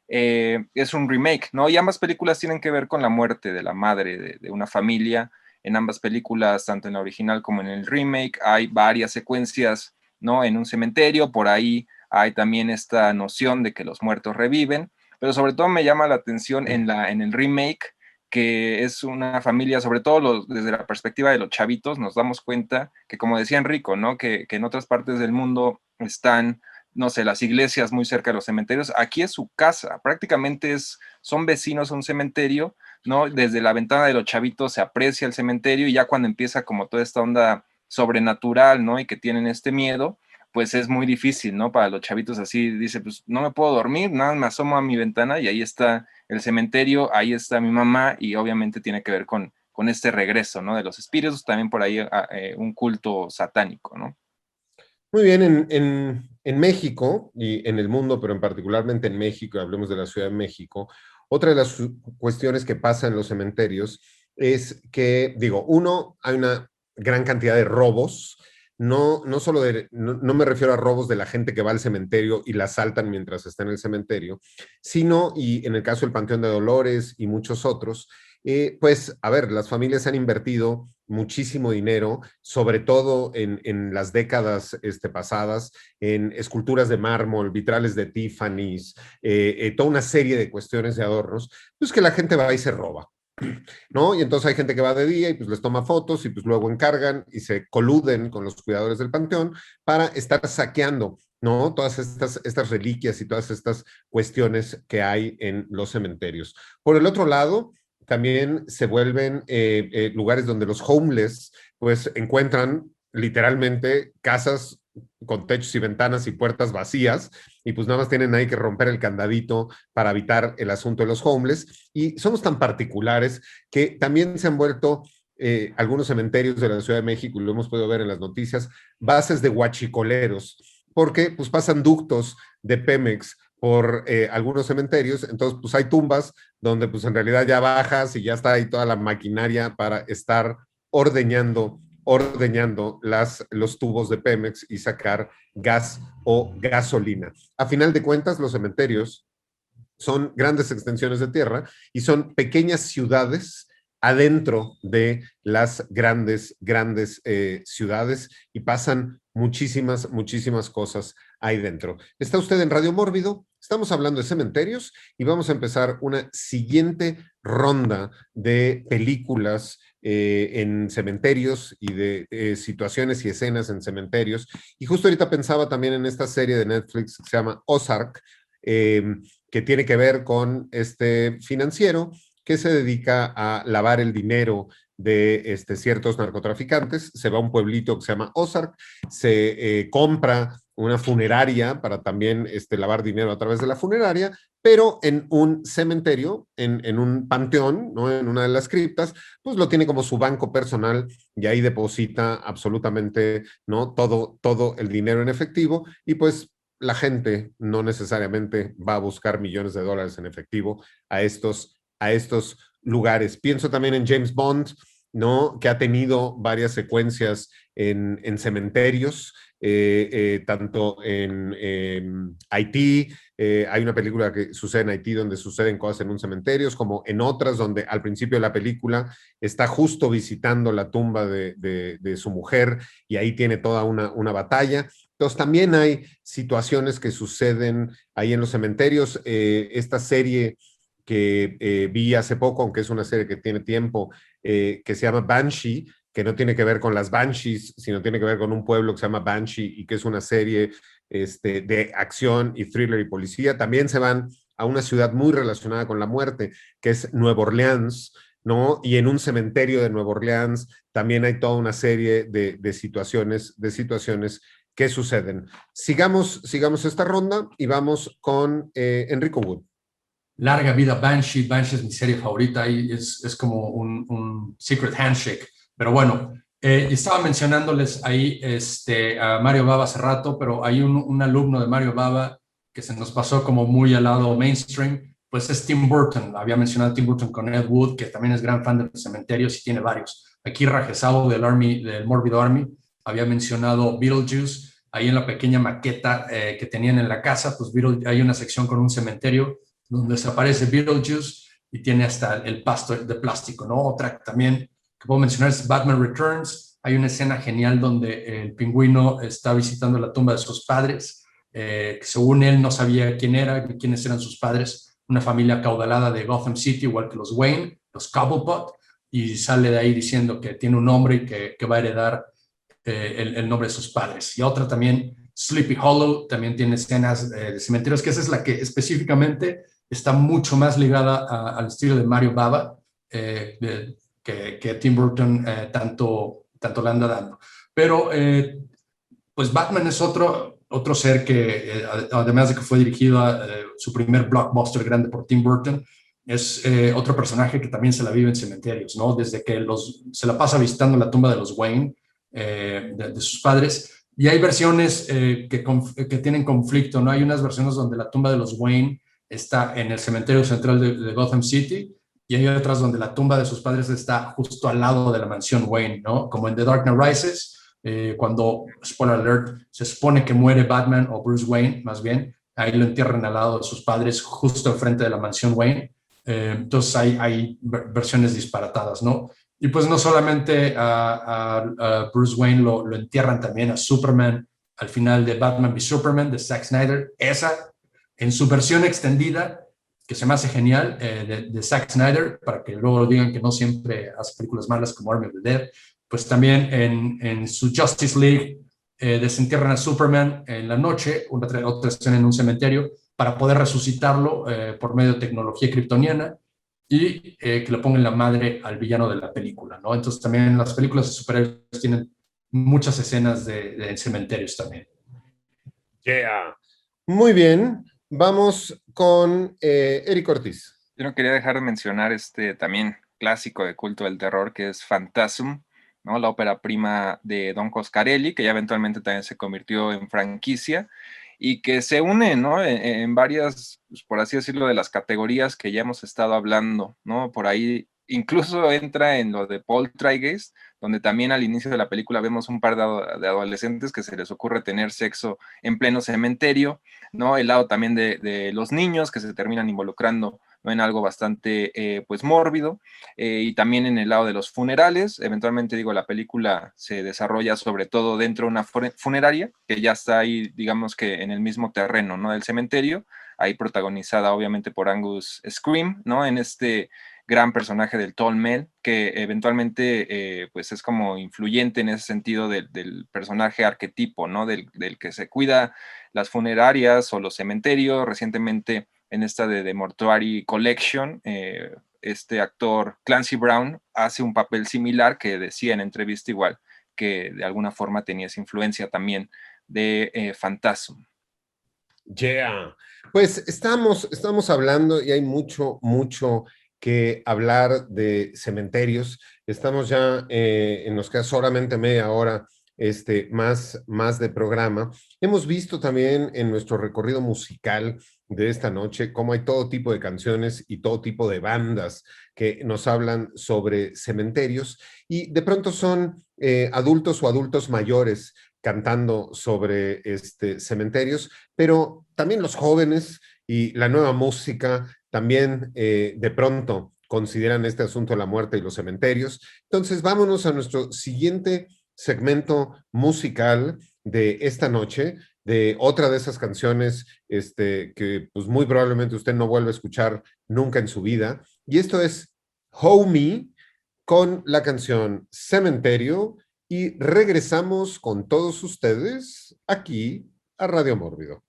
Es un remake, ¿no? Y ambas películas tienen que ver con la muerte de la madre de una familia. En ambas películas, tanto en la original como en el remake, hay varias secuencias, ¿no? En un cementerio, por ahí hay también esta noción de que los muertos reviven, pero sobre todo me llama la atención en el remake, que es una familia, sobre todo desde la perspectiva de los chavitos, nos damos cuenta que, como decía Enrico, ¿no? Que en otras partes del mundo están, no sé, las iglesias muy cerca de los cementerios. Aquí es su casa, prácticamente son vecinos a un cementerio, ¿no? Desde la ventana de los chavitos se aprecia el cementerio, y ya cuando empieza como toda esta onda sobrenatural, ¿no? Y que tienen este miedo, pues es muy difícil, ¿no? Para los chavitos así, dice, pues no me puedo dormir, nada, me asomo a mi ventana y ahí está el cementerio, ahí está mi mamá, y obviamente tiene que ver con este regreso, ¿no? De los espíritus, también por ahí un culto satánico, ¿no? Muy bien, en México y en el mundo, pero particularmente en México, hablemos de la Ciudad de México, otra de las cuestiones que pasa en los cementerios es que, digo, uno, hay una gran cantidad de robos, no me refiero a robos de la gente que va al cementerio y la asaltan mientras está en el cementerio, sino, y en el caso del Panteón de Dolores y muchos otros, pues, a ver, las familias han invertido muchísimo dinero, sobre todo en las décadas pasadas, en esculturas de mármol, vitrales de Tiffany's, toda una serie de cuestiones de adornos, pues que la gente va y se roba, ¿no? Y entonces hay gente que va de día y pues les toma fotos y pues luego encargan y se coluden con los cuidadores del panteón para estar saqueando, ¿no? Todas estas reliquias y todas estas cuestiones que hay en los cementerios. Por el otro lado, también se vuelven lugares donde los homeless pues encuentran literalmente casas con techos y ventanas y puertas vacías, y pues nada más tienen ahí que romper el candadito para evitar el asunto de los homeless. Y somos tan particulares que también se han vuelto algunos cementerios de la Ciudad de México, y lo hemos podido ver en las noticias, bases de huachicoleros, porque pues pasan ductos de Pemex por algunos cementerios, entonces pues hay tumbas donde pues en realidad ya bajas y ya está ahí toda la maquinaria para estar ordeñando los tubos de Pemex y sacar gas o gasolina. A final de cuentas, los cementerios son grandes extensiones de tierra y son pequeñas ciudades adentro de las grandes ciudades, y pasan muchísimas cosas ahí dentro. Está usted en Radio Mórbido, estamos hablando de cementerios y vamos a empezar una siguiente ronda de películas en cementerios y de situaciones y escenas en cementerios. Y justo ahorita pensaba también en esta serie de Netflix que se llama Ozark, que tiene que ver con este financiero que se dedica a lavar el dinero de ciertos narcotraficantes. Se va a un pueblito que se llama Ozark, se compra una funeraria para también lavar dinero a través de la funeraria, pero en un cementerio, en un panteón, ¿no? En una de las criptas, pues lo tiene como su banco personal y ahí deposita absolutamente, ¿no? Todo el dinero en efectivo, y pues la gente no necesariamente va a buscar millones de dólares en efectivo a estos lugares. Pienso también en James Bond, ¿no? Que ha tenido varias secuencias en cementerios, tanto en Haití, hay una película que sucede en Haití donde suceden cosas en un cementerio, como en otras donde al principio de la película está justo visitando la tumba de su mujer y ahí tiene toda una batalla. Entonces también hay situaciones que suceden ahí en los cementerios. Esta serie que vi hace poco, aunque es una serie que tiene tiempo, que se llama Banshee, que no tiene que ver con las Banshees, sino tiene que ver con un pueblo que se llama Banshee y que es una serie de acción y thriller y policía. También se van a una ciudad muy relacionada con la muerte, que es Nueva Orleans, ¿no? Y en un cementerio de Nueva Orleans también hay toda una serie de situaciones que suceden. Sigamos esta ronda y vamos con Enrico Wood. Larga vida Banshee. Banshee es mi serie favorita y es como un secret handshake. Pero bueno, estaba mencionándoles ahí a Mario Bava hace rato, pero hay un alumno de Mario Bava que se nos pasó como muy al lado mainstream, pues es Tim Burton. Había mencionado a Tim Burton con Ed Wood, que también es gran fan de los cementerios y tiene varios. Aquí Rajesao del Mórbido Army había mencionado Beetlejuice. Ahí en la pequeña maqueta que tenían en la casa, pues hay una sección con un cementerio donde se aparece Beetlejuice y tiene hasta el pasto de plástico, ¿no? Otra también que puedo mencionar es Batman Returns. Hay una escena genial donde el pingüino está visitando la tumba de sus padres, que según él no sabía quién era ni quiénes eran sus padres, una familia acaudalada de Gotham City, igual que los Wayne, los Cobblepot, y sale de ahí diciendo que tiene un nombre y que va a heredar el nombre de sus padres. Y otra también, Sleepy Hollow, también tiene escenas de cementerios, que esa es la que específicamente está mucho más ligada al estilo de Mario Bava, que Tim Burton tanto le anda dando. Pero pues Batman es otro ser que, además de que fue dirigido a su primer blockbuster grande por Tim Burton, es otro personaje que también se la vive en cementerios, ¿no? Desde que se la pasa visitando la tumba de los Wayne, de sus padres, y hay versiones que tienen conflicto, ¿no? Hay unas versiones donde la tumba de los Wayne está en el cementerio central de Gotham City, y hay otras donde la tumba de sus padres está justo al lado de la mansión Wayne, ¿no? Como en The Dark Knight Rises, cuando, spoiler alert, se supone que muere Batman o Bruce Wayne, más bien, ahí lo entierran al lado de sus padres, justo enfrente de la mansión Wayne. Entonces hay versiones disparatadas, ¿no? Y pues no solamente a Bruce Wayne lo entierran, también a Superman al final de Batman v Superman de Zack Snyder. Esa, en su versión extendida, que se me hace genial, de Zack Snyder, para que luego digan que no siempre hace películas malas como Army of the Dead. Pues también en su Justice League desentierran a Superman en la noche, otra escena en un cementerio, para poder resucitarlo por medio de tecnología kryptoniana y que le pongan la madre al villano de la película, ¿no? Entonces también las películas de superhéroes tienen muchas escenas de cementerios también. Yeah. Muy bien, vamos con Eric Ortiz. Yo no quería dejar de mencionar también clásico de culto del terror, que es Phantasm, ¿no? La ópera prima de Don Coscarelli, que ya eventualmente también se convirtió en franquicia y que se une, ¿no? En varias, pues, por así decirlo, de las categorías que ya hemos estado hablando, ¿no? Por ahí incluso entra en lo de Poltergeist, donde también al inicio de la película vemos un par de adolescentes que se les ocurre tener sexo en pleno cementerio, ¿no? El lado también de los niños que se terminan involucrando, ¿no? En algo bastante, pues, mórbido, y también en el lado de los funerales. Eventualmente, digo, la película se desarrolla sobre todo dentro de una funeraria, que ya está ahí, digamos que en el mismo terreno, ¿no? Del cementerio, ahí protagonizada obviamente por Angus Scrimm, ¿no? En este gran personaje del Tall Mel, que eventualmente pues es como influyente en ese sentido del personaje arquetipo, ¿no? Del que se cuida las funerarias o los cementerios. Recientemente en esta de The Mortuary Collection, este actor Clancy Brown hace un papel similar, que decía en entrevista igual que de alguna forma tenía esa influencia también de Phantasm. Yeah. Pues estamos hablando y hay mucho que hablar de cementerios. Estamos ya nos queda solamente media hora más de programa. Hemos visto también en nuestro recorrido musical de esta noche cómo hay todo tipo de canciones y todo tipo de bandas que nos hablan sobre cementerios, y de pronto son adultos o adultos mayores cantando sobre cementerios, pero también los jóvenes y la nueva música también de pronto consideran este asunto de la muerte y los cementerios. Entonces vámonos a nuestro siguiente segmento musical de esta noche, de otra de esas canciones que pues muy probablemente usted no vuelve a escuchar nunca en su vida, y esto es Homie con la canción Cementerio, y regresamos con todos ustedes aquí a Radio Mórbido.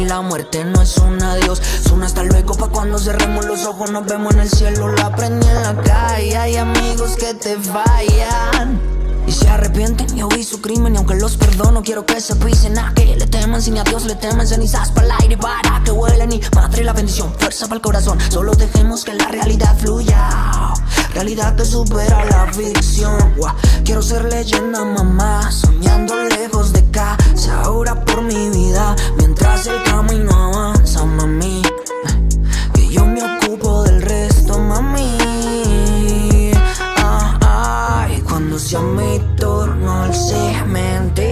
mí la muerte no es un adiós, es un hasta luego. Pa' cuando cerremos los ojos nos vemos en el cielo. La aprendí en la calle, hay amigos que te fallan y se arrepienten. Yo vi su crimen y aunque los perdono quiero que se pisen. A que le teman, si ni a Dios le temen, cenizas para el aire para que huelen. Y madre la bendición, fuerza para el corazón. Solo dejemos que la realidad fluya, realidad que supera la ficción. Quiero ser leyenda, mamá, soñando lejos de casa. Ahora por mi vida, mientras el camino avanza, mami, que yo me ocupo del resto, mami. Y cuando sea mi turno al cementerio,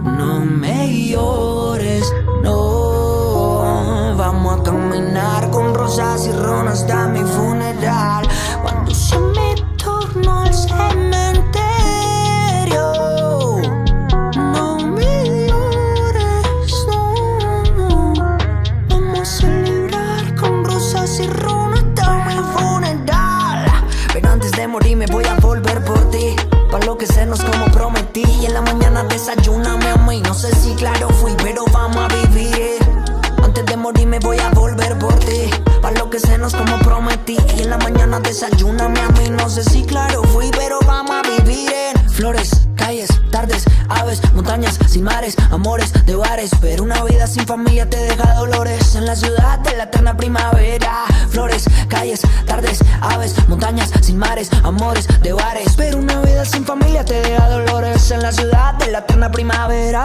no me llores, no. Vamos a caminar con rosas y ron hasta mi funeral. Cuando sea mi turno al cementerio, no me llores, no. Vamos a celebrar con rosas y ron hasta mi funeral. Pero antes de morir me voy a volver por ti, pa' enloquecernos como prometí. Y en la mañana desayúname a mí. No sé si claro fui, pero vamos a vivir. Antes de morir me voy a volver por ti, pa' enloquecernos como prometí. Y en la mañana desayúname a mí. No sé si claro fui, pero vamos a vivir en flores, calles, tardes, aves, montañas sin mares, amores de bares. Pero una vida sin familia te deja dolores. En la ciudad de la eterna primavera. Flores, calles, tardes, aves, montañas sin mares, amores de bares. Pero una vida sin familia te deja dolores. En la ciudad de la eterna primavera.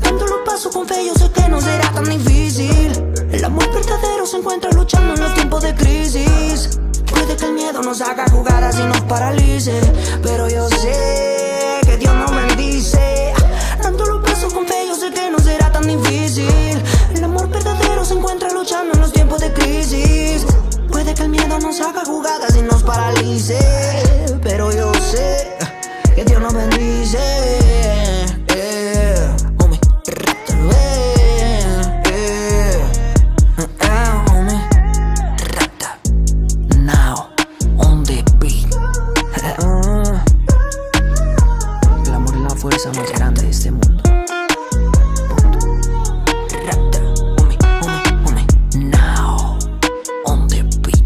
Dando los pasos con fe, yo sé que no será tan difícil. El amor verdadero se encuentra luchando en los tiempos de crisis. Puede que el miedo nos haga jugadas y nos paralice, pero yo sé que Dios nos bendice. Dando los pasos con fe, yo sé que no será tan difícil. El amor verdadero se encuentra luchando en los tiempos de crisis. Puede que el miedo nos haga jugadas y nos paralice, pero yo sé que Dios nos bendice. Homie, homie, now on the beat. El amor es la fuerza más grande de este mundo. Homie, homie, homie, now on the beat.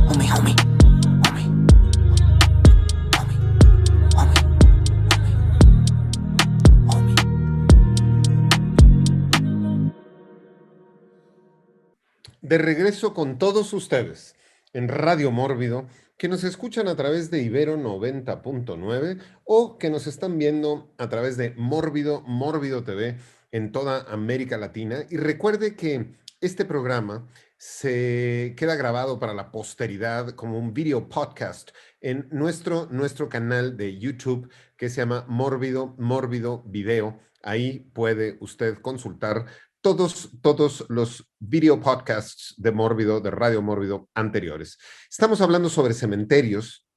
Homie, homie, homie, homie, homie, homie. De regreso con todos ustedes en Radio Mórbido, que nos escuchan a través de Ibero 90.9 o que nos están viendo a través de Mórbido TV en toda América Latina. Y recuerde que este programa se queda grabado para la posteridad como un video podcast en nuestro canal de YouTube que se llama Mórbido Video. Ahí puede usted consultar todos los video podcasts de Mórbido, de Radio Mórbido anteriores. Estamos hablando sobre cementerios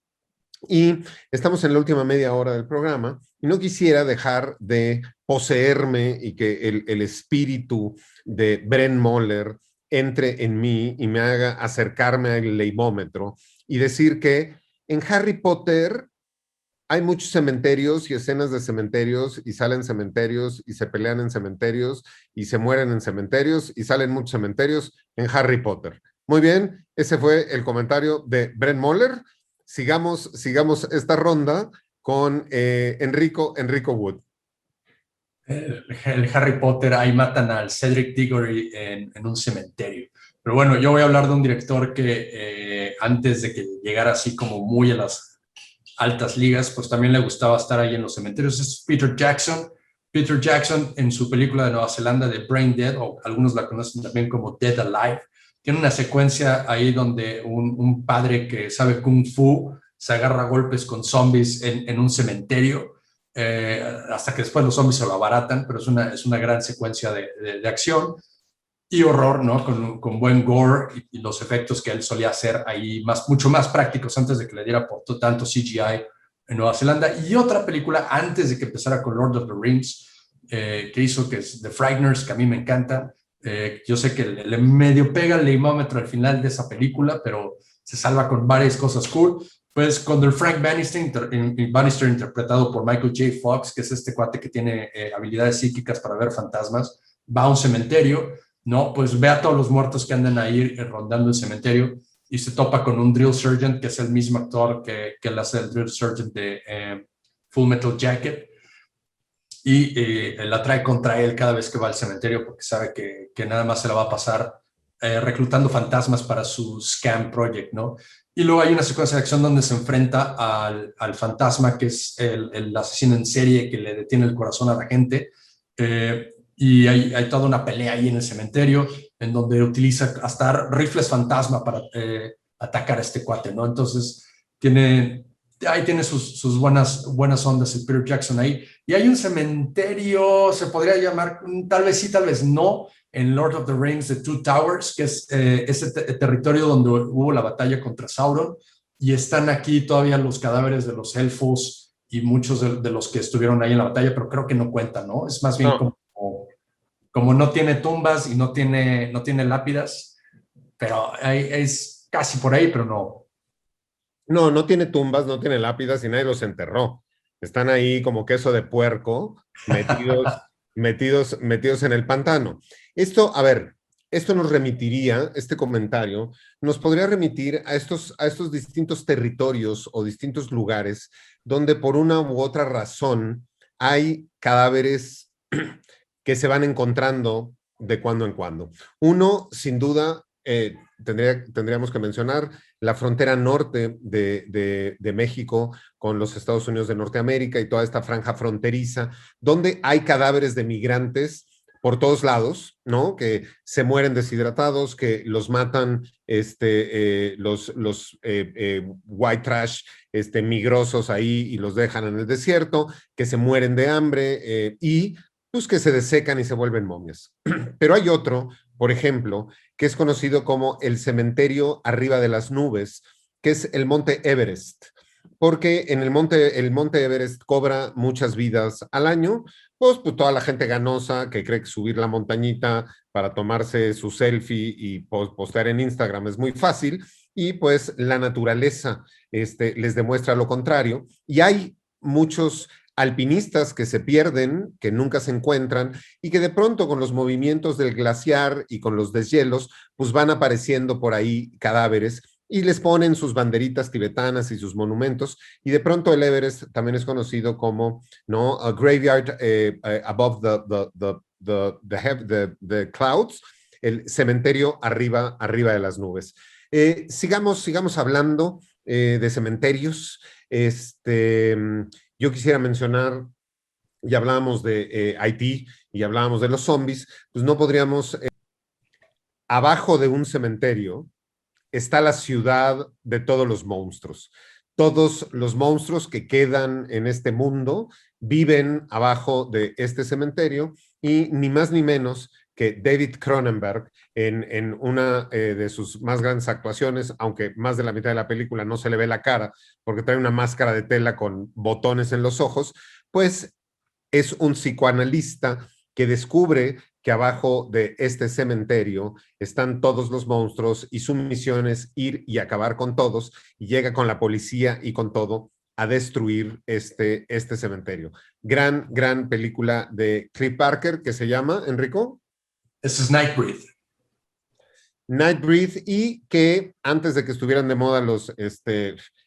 y estamos en la última media hora del programa y no quisiera dejar de poseerme y que el espíritu de Bren Moller entre en mí y me haga acercarme al leimómetro y decir que en Harry Potter hay muchos cementerios y escenas de cementerios y salen cementerios y se pelean en cementerios y se mueren en cementerios y salen muchos cementerios en Harry Potter. Muy bien, ese fue el comentario de Bren Moller. Sigamos esta ronda con Enrico Wood. El Harry Potter, ahí matan al Cedric Diggory en un cementerio. Pero bueno, yo voy a hablar de un director que antes de que llegara así como muy a las altas ligas, pues también le gustaba estar ahí en los cementerios. Es Peter Jackson. Peter Jackson en su película de Nueva Zelanda de Brain Dead, o algunos la conocen también como Dead Alive, tiene una secuencia ahí donde un padre que sabe Kung Fu se agarra a golpes con zombies en un cementerio, hasta que después los zombies se lo abaratan, pero es una gran secuencia de acción y horror, ¿no? Con buen gore y los efectos que él solía hacer ahí mucho más prácticos antes de que le diera por tanto CGI en Nueva Zelanda. Y otra película antes de que empezara con Lord of the Rings que hizo, que es The Frighteners, que a mí me encanta, Yo sé que le medio pega el leimómetro al final de esa película, pero se salva con varias cosas cool. Pues cuando el Frank Bannister, interpretado por Michael J. Fox, que es este cuate que tiene habilidades psíquicas para ver fantasmas, va a un cementerio, ¿no? Pues ve a todos los muertos que andan ahí rondando el cementerio y se topa con un drill sergeant, que es el mismo actor que él hace el drill sergeant de Full Metal Jacket, y la trae contra él cada vez que va al cementerio porque sabe que nada más se la va a pasar reclutando fantasmas para su scam project, ¿no? Y luego hay una secuencia de acción donde se enfrenta al fantasma, que es el asesino en serie que le detiene el corazón a la gente. Y hay toda una pelea ahí en el cementerio, en donde utiliza hasta rifles fantasma para atacar a este cuate, ¿no? Entonces, ahí tiene sus buenas ondas el Peter Jackson ahí. Y hay un cementerio, se podría llamar, tal vez sí, tal vez no, en Lord of the Rings de Two Towers, que es ese territorio donde hubo la batalla contra Sauron, y están aquí todavía los cadáveres de los elfos y muchos de los que estuvieron ahí en la batalla, pero creo que no cuentan, ¿no? Es más bien como no tiene tumbas y no tiene lápidas, pero es casi por ahí, pero no. No, no tiene tumbas, no tiene lápidas y nadie los enterró. Están ahí como queso de puerco, metidos en el pantano. Esto, a ver, esto nos remitiría, este comentario, nos podría remitir a estos distintos territorios o distintos lugares donde por una u otra razón hay cadáveres que se van encontrando de cuando en cuando. Uno, sin duda, tendríamos que mencionar la frontera norte de México con los Estados Unidos de Norteamérica y toda esta franja fronteriza, donde hay cadáveres de migrantes por todos lados, ¿no? Que se mueren deshidratados, que los matan los white trash migrosos ahí y los dejan en el desierto, que se mueren de hambre y pues que se desecan y se vuelven momias. Pero hay otro, por ejemplo, que es conocido como el cementerio arriba de las nubes, que es el Monte Everest, porque en el Monte Everest cobra muchas vidas al año, pues toda la gente ganosa que cree que subir la montañita para tomarse su selfie y postear en Instagram es muy fácil, y pues la naturaleza les demuestra lo contrario, y hay muchos alpinistas que se pierden, que nunca se encuentran y que de pronto con los movimientos del glaciar y con los deshielos, pues van apareciendo por ahí cadáveres y les ponen sus banderitas tibetanas y sus monumentos, y de pronto el Everest también es conocido como, ¿no? A graveyard above the clouds, el cementerio arriba de las nubes. Sigamos hablando de cementerios. Yo quisiera mencionar, ya hablábamos de Haití y hablábamos de los zombies, pues no podríamos, abajo de un cementerio está la ciudad de todos los monstruos. Todos los monstruos que quedan en este mundo viven abajo de este cementerio, y ni más ni menos que David Cronenberg, en una de sus más grandes actuaciones, aunque más de la mitad de la película no se le ve la cara porque trae una máscara de tela con botones en los ojos, pues es un psicoanalista que descubre que abajo de este cementerio están todos los monstruos y su misión es ir y acabar con todos, y llega con la policía y con todo a destruir este cementerio. Gran película de Clive Barker que se llama, Enrico. Ese es Nightbreed. Nightbreed, y que antes de que estuvieran de moda los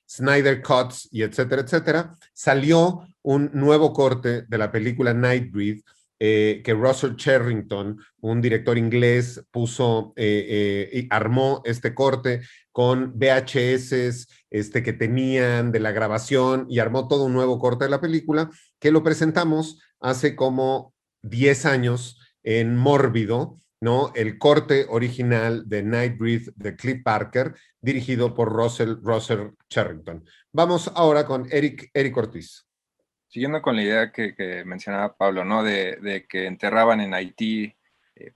Snyder Cuts y etcétera, salió un nuevo corte de la película Nightbreed, que Russell Sherrington, un director inglés, puso y armó este corte con VHS que tenían de la grabación, y armó todo un nuevo corte de la película que lo presentamos hace como 10 años en Mórbido, ¿no? El corte original de Nightbreed de Clive Barker, dirigido por Russell Sherrington. Vamos ahora con Eric Ortiz. Siguiendo con la idea que mencionaba Pablo, ¿no? De que enterraban en Haití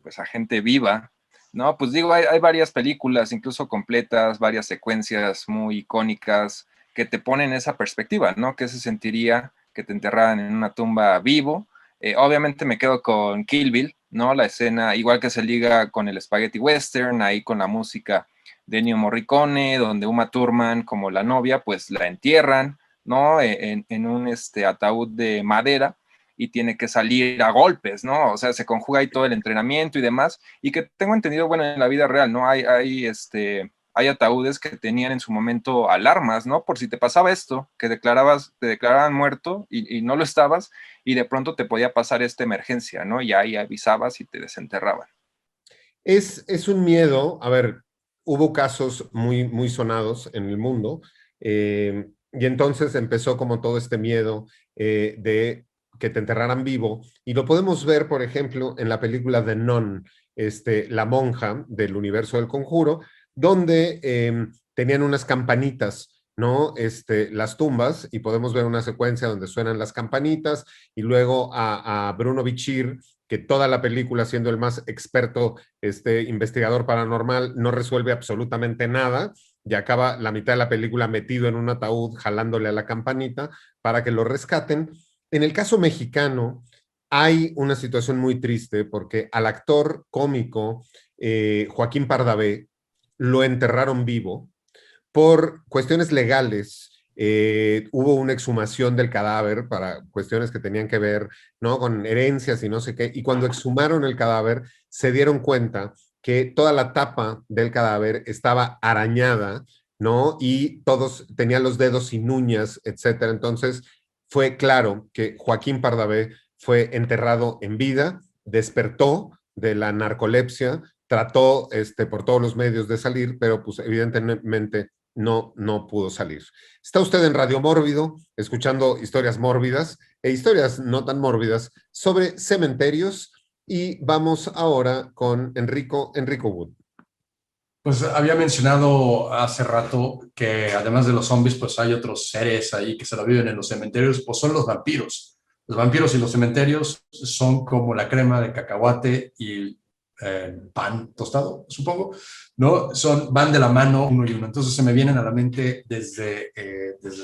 pues a gente viva, ¿no? Pues digo, hay varias películas, incluso completas, varias secuencias muy icónicas que te ponen esa perspectiva, ¿no? ¿Qué se sentiría que te enterraran en una tumba vivo? Obviamente me quedo con Kill Bill, ¿no? La escena, igual que se liga con el Spaghetti Western, ahí con la música de Ennio Morricone, donde Uma Thurman, como la novia, pues la entierran, ¿no? En un ataúd de madera y tiene que salir a golpes, ¿no? O sea, se conjuga ahí todo el entrenamiento y demás, y que tengo entendido, bueno, en la vida real, ¿no? Hay ataúdes que tenían en su momento alarmas, ¿no? Por si te pasaba esto, que te declaraban muerto y no lo estabas, y de pronto te podía pasar esta emergencia, ¿no? Y ahí avisabas y te desenterraban. Es un miedo, a ver, hubo casos muy, muy sonados en el mundo, y entonces empezó como todo este miedo de que te enterraran vivo, y lo podemos ver, por ejemplo, en la película The Nun, la monja del universo del Conjuro, donde tenían unas campanitas, ¿no? Las tumbas, y podemos ver una secuencia donde suenan las campanitas, y luego a Bruno Bichir, que toda la película, siendo el más experto investigador paranormal, no resuelve absolutamente nada y acaba la mitad de la película metido en un ataúd jalándole a la campanita para que lo rescaten. En el caso mexicano hay una situación muy triste porque al actor cómico Joaquín Pardavé lo enterraron vivo por cuestiones legales. Hubo una exhumación del cadáver para cuestiones que tenían que ver, ¿no?, con herencias y no sé qué, y cuando exhumaron el cadáver se dieron cuenta que toda la tapa del cadáver estaba arañada, ¿no? Y todos tenían los dedos sin uñas, etcétera. Entonces fue claro que Joaquín Pardavé fue enterrado en vida, despertó de la narcolepsia, trató por todos los medios de salir, pero pues evidentemente no pudo salir. Está usted en Radio Mórbido, escuchando historias mórbidas e historias no tan mórbidas sobre cementerios, y vamos ahora con Enrico Wood. Pues había mencionado hace rato que además de los zombies, pues hay otros seres ahí que se lo viven en los cementerios, pues son los vampiros. Los vampiros y los cementerios son como la crema de cacahuate y pan tostado, supongo, ¿no? Van de la mano uno y uno. Entonces se me vienen a la mente desde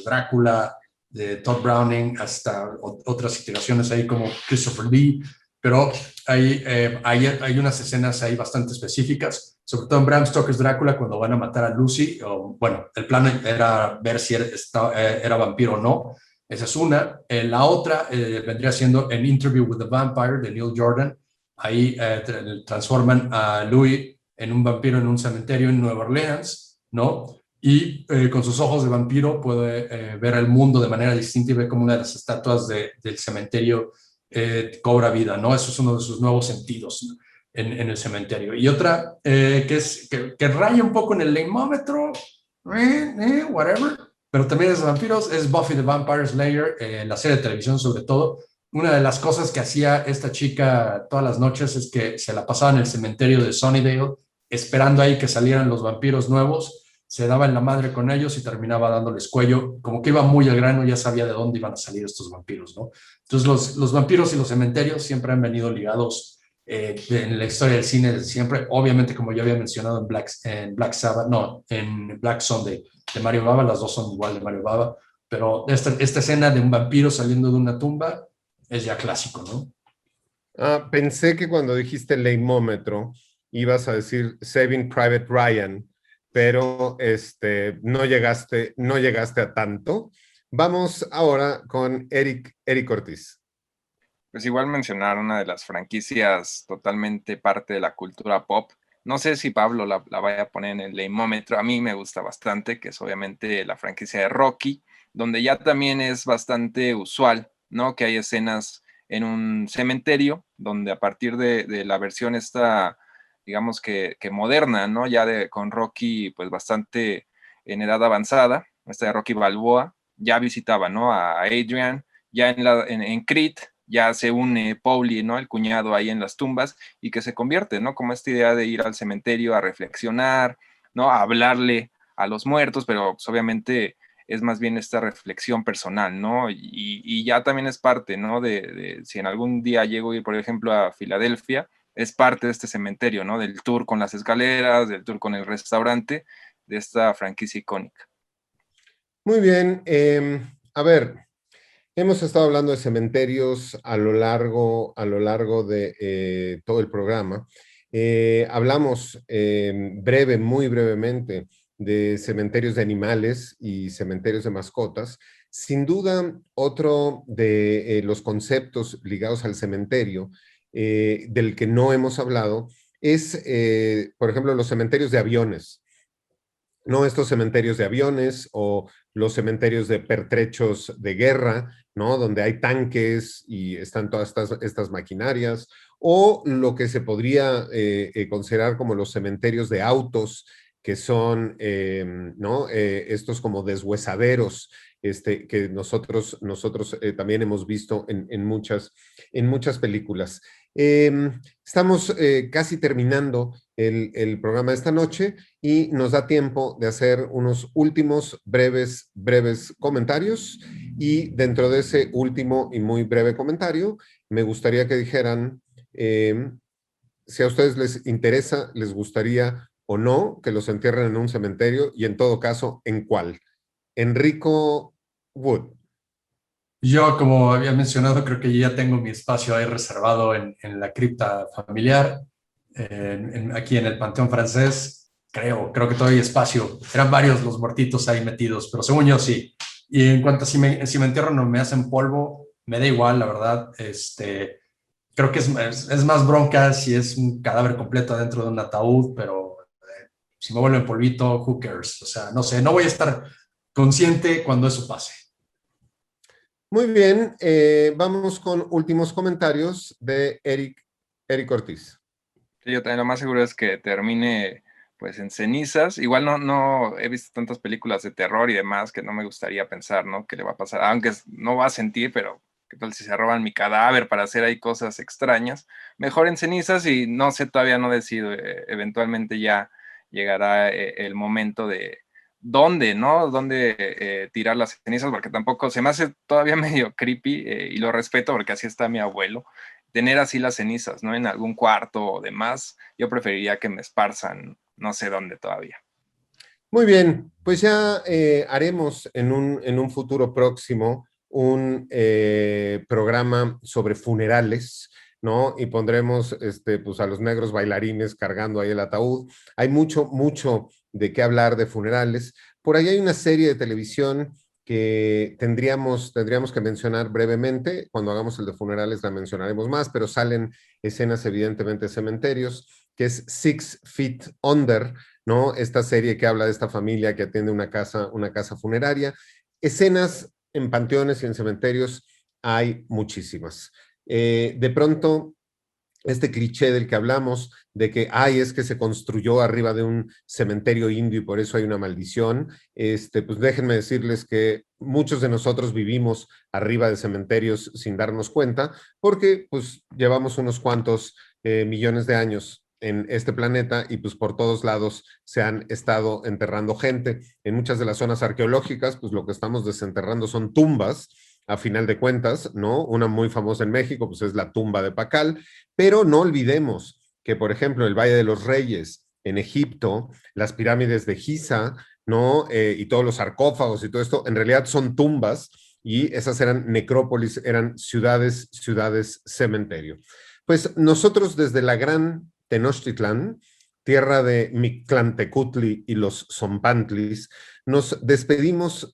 Drácula, de Todd Browning, hasta otras iteraciones ahí como Christopher Lee, pero hay unas escenas ahí bastante específicas, sobre todo en Bram Stoker's Drácula, cuando van a matar a Lucy, bueno, el plan era ver si era vampiro o no. Esa es una. La otra vendría siendo en Interview with the Vampire de Neil Jordan. Ahí transforman a Louis en un vampiro en un cementerio en Nueva Orleans, ¿no? Y con sus ojos de vampiro puede ver el mundo de manera distinta y ve como una de las estatuas del cementerio cobra vida, ¿no? Eso es uno de sus nuevos sentidos, ¿no?, en el cementerio. Y otra que raya un poco en el leimómetro, whatever, pero también es de vampiros, es Buffy the Vampire Slayer, la serie de televisión sobre todo. Una de las cosas que hacía esta chica todas las noches es que se la pasaba en el cementerio de Sunnydale, esperando ahí que salieran los vampiros nuevos, se daba en la madre con ellos y terminaba dándoles cuello, como que iba muy al grano, ya sabía de dónde iban a salir estos vampiros, ¿no? Entonces los vampiros y los cementerios siempre han venido ligados en la historia del cine desde siempre, obviamente como ya había mencionado en Black Sunday de Mario Bava, las dos son igual de Mario Bava, pero esta escena de un vampiro saliendo de una tumba es ya clásico, ¿no? Pensé que cuando dijiste leimómetro ibas a decir Saving Private Ryan, pero no llegaste a tanto. Vamos ahora con Eric Ortiz. Pues igual mencionar una de las franquicias totalmente parte de la cultura pop. No sé si Pablo la vaya a poner en el leimómetro. A mí me gusta bastante, que es obviamente la franquicia de Rocky, donde ya también es bastante usual, ¿no?, que hay escenas en un cementerio, donde a partir de la versión esta, digamos que moderna, ¿no?, ya con Rocky pues bastante en edad avanzada, esta de Rocky Balboa, ya visitaba, ¿no?, a Adrian, ya en Creed, ya se une Paulie, ¿no?, el cuñado ahí en las tumbas, y que se convierte, ¿no?, como esta idea de ir al cementerio a reflexionar, ¿no?, a hablarle a los muertos, pero pues, obviamente es más bien esta reflexión personal, ¿no? Y ya también es parte, ¿no?, de si en algún día llego a ir, por ejemplo, a Filadelfia, es parte de este cementerio, ¿no?, del tour con las escaleras, del tour con el restaurante, de esta franquicia icónica. Muy bien, a ver, Hemos estado hablando de cementerios a lo largo de todo el programa. Hablamos muy brevemente, de cementerios de animales y cementerios de mascotas. Sin duda, otro de los conceptos ligados al cementerio del que no hemos hablado es, por ejemplo, los cementerios de aviones. No estos cementerios de aviones o los cementerios de pertrechos de guerra, ¿no? Donde hay tanques y están todas estas maquinarias, o lo que se podría considerar como los cementerios de autos, que son, ¿no? Estos como deshuesaderos, que nosotros también hemos visto en muchas películas. Estamos casi terminando el programa de esta noche y nos da tiempo de hacer unos últimos breves comentarios, y dentro de ese último y muy breve comentario me gustaría que dijeran si a ustedes les interesa, les gustaría o no que los entierren en un cementerio, y en todo caso, ¿en cuál? Enrico Wood. Yo, como había mencionado, creo que yo ya tengo mi espacio ahí reservado en la cripta familiar, aquí en el Panteón Francés. Creo que todavía hay espacio. Eran varios los muertitos ahí metidos, pero según yo sí. Y en cuanto a si me entierro no me hacen polvo, me da igual, la verdad. Creo que es más bronca si es un cadáver completo dentro de un ataúd, pero si me vuelven polvito, who cares? O sea, no sé, no voy a estar consciente cuando eso pase. Muy bien, vamos con últimos comentarios de Eric Ortiz. Sí, yo también lo más seguro es que termine pues en cenizas. Igual no he visto tantas películas de terror y demás que no me gustaría pensar, ¿no? ¿Qué le va a pasar? Aunque no va a sentir, pero ¿qué tal si se roban mi cadáver para hacer ahí cosas extrañas? Mejor en cenizas, y no sé, todavía no decido. Eventualmente ya llegará el momento de dónde, ¿no? Dónde tirar las cenizas, porque tampoco se me hace todavía medio creepy, y lo respeto porque así está mi abuelo. Tener así las cenizas, ¿no? En algún cuarto o demás, yo preferiría que me esparzan no sé dónde todavía. Muy bien, pues ya haremos en un futuro próximo un programa sobre funerales, ¿no? Y pondremos pues a los negros bailarines cargando ahí el ataúd. Hay mucho de qué hablar de funerales. Por ahí hay una serie de televisión que tendríamos que mencionar brevemente. Cuando hagamos el de funerales la mencionaremos más, pero salen escenas evidentemente de cementerios, que es 6 Feet Under, ¿no? Esta serie que habla de esta familia que atiende una casa funeraria. Escenas en panteones y en cementerios hay muchísimas. De pronto, este cliché del que hablamos, de que, es que se construyó arriba de un cementerio indio y por eso hay una maldición, pues déjenme decirles que muchos de nosotros vivimos arriba de cementerios sin darnos cuenta, porque pues llevamos unos cuantos millones de años en este planeta y pues por todos lados se han estado enterrando gente. En muchas de las zonas arqueológicas, pues lo que estamos desenterrando son tumbas, a final de cuentas, ¿no? Una muy famosa en México, pues es la tumba de Pacal, pero no olvidemos que, por ejemplo, el Valle de los Reyes en Egipto, las pirámides de Giza, ¿no? Y todos los sarcófagos y todo esto, en realidad son tumbas, y esas eran necrópolis, eran ciudades cementerio. Pues nosotros desde la gran Tenochtitlán, tierra de Mictlantecutli y los Zompantlis, nos despedimos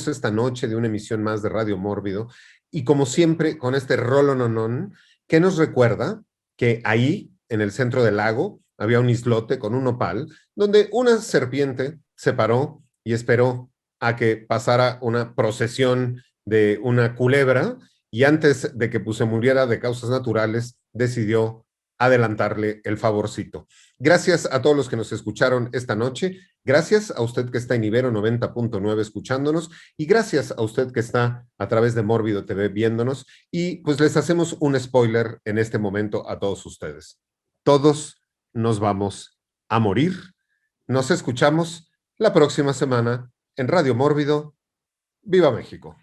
esta noche de una emisión más de Radio Mórbido, y como siempre con este rolononón que nos recuerda que ahí, en el centro del lago, había un islote con un nopal donde una serpiente se paró y esperó a que pasara una procesión de una culebra, y antes de que se muriera de causas naturales, decidió adelantarle el favorcito. Gracias a todos los que nos escucharon esta noche, gracias a usted que está en Ibero 90.9 escuchándonos, y gracias a usted que está a través de Mórbido TV viéndonos, y pues les hacemos un spoiler en este momento a todos ustedes. Todos nos vamos a morir. Nos escuchamos la próxima semana en Radio Mórbido. ¡Viva México!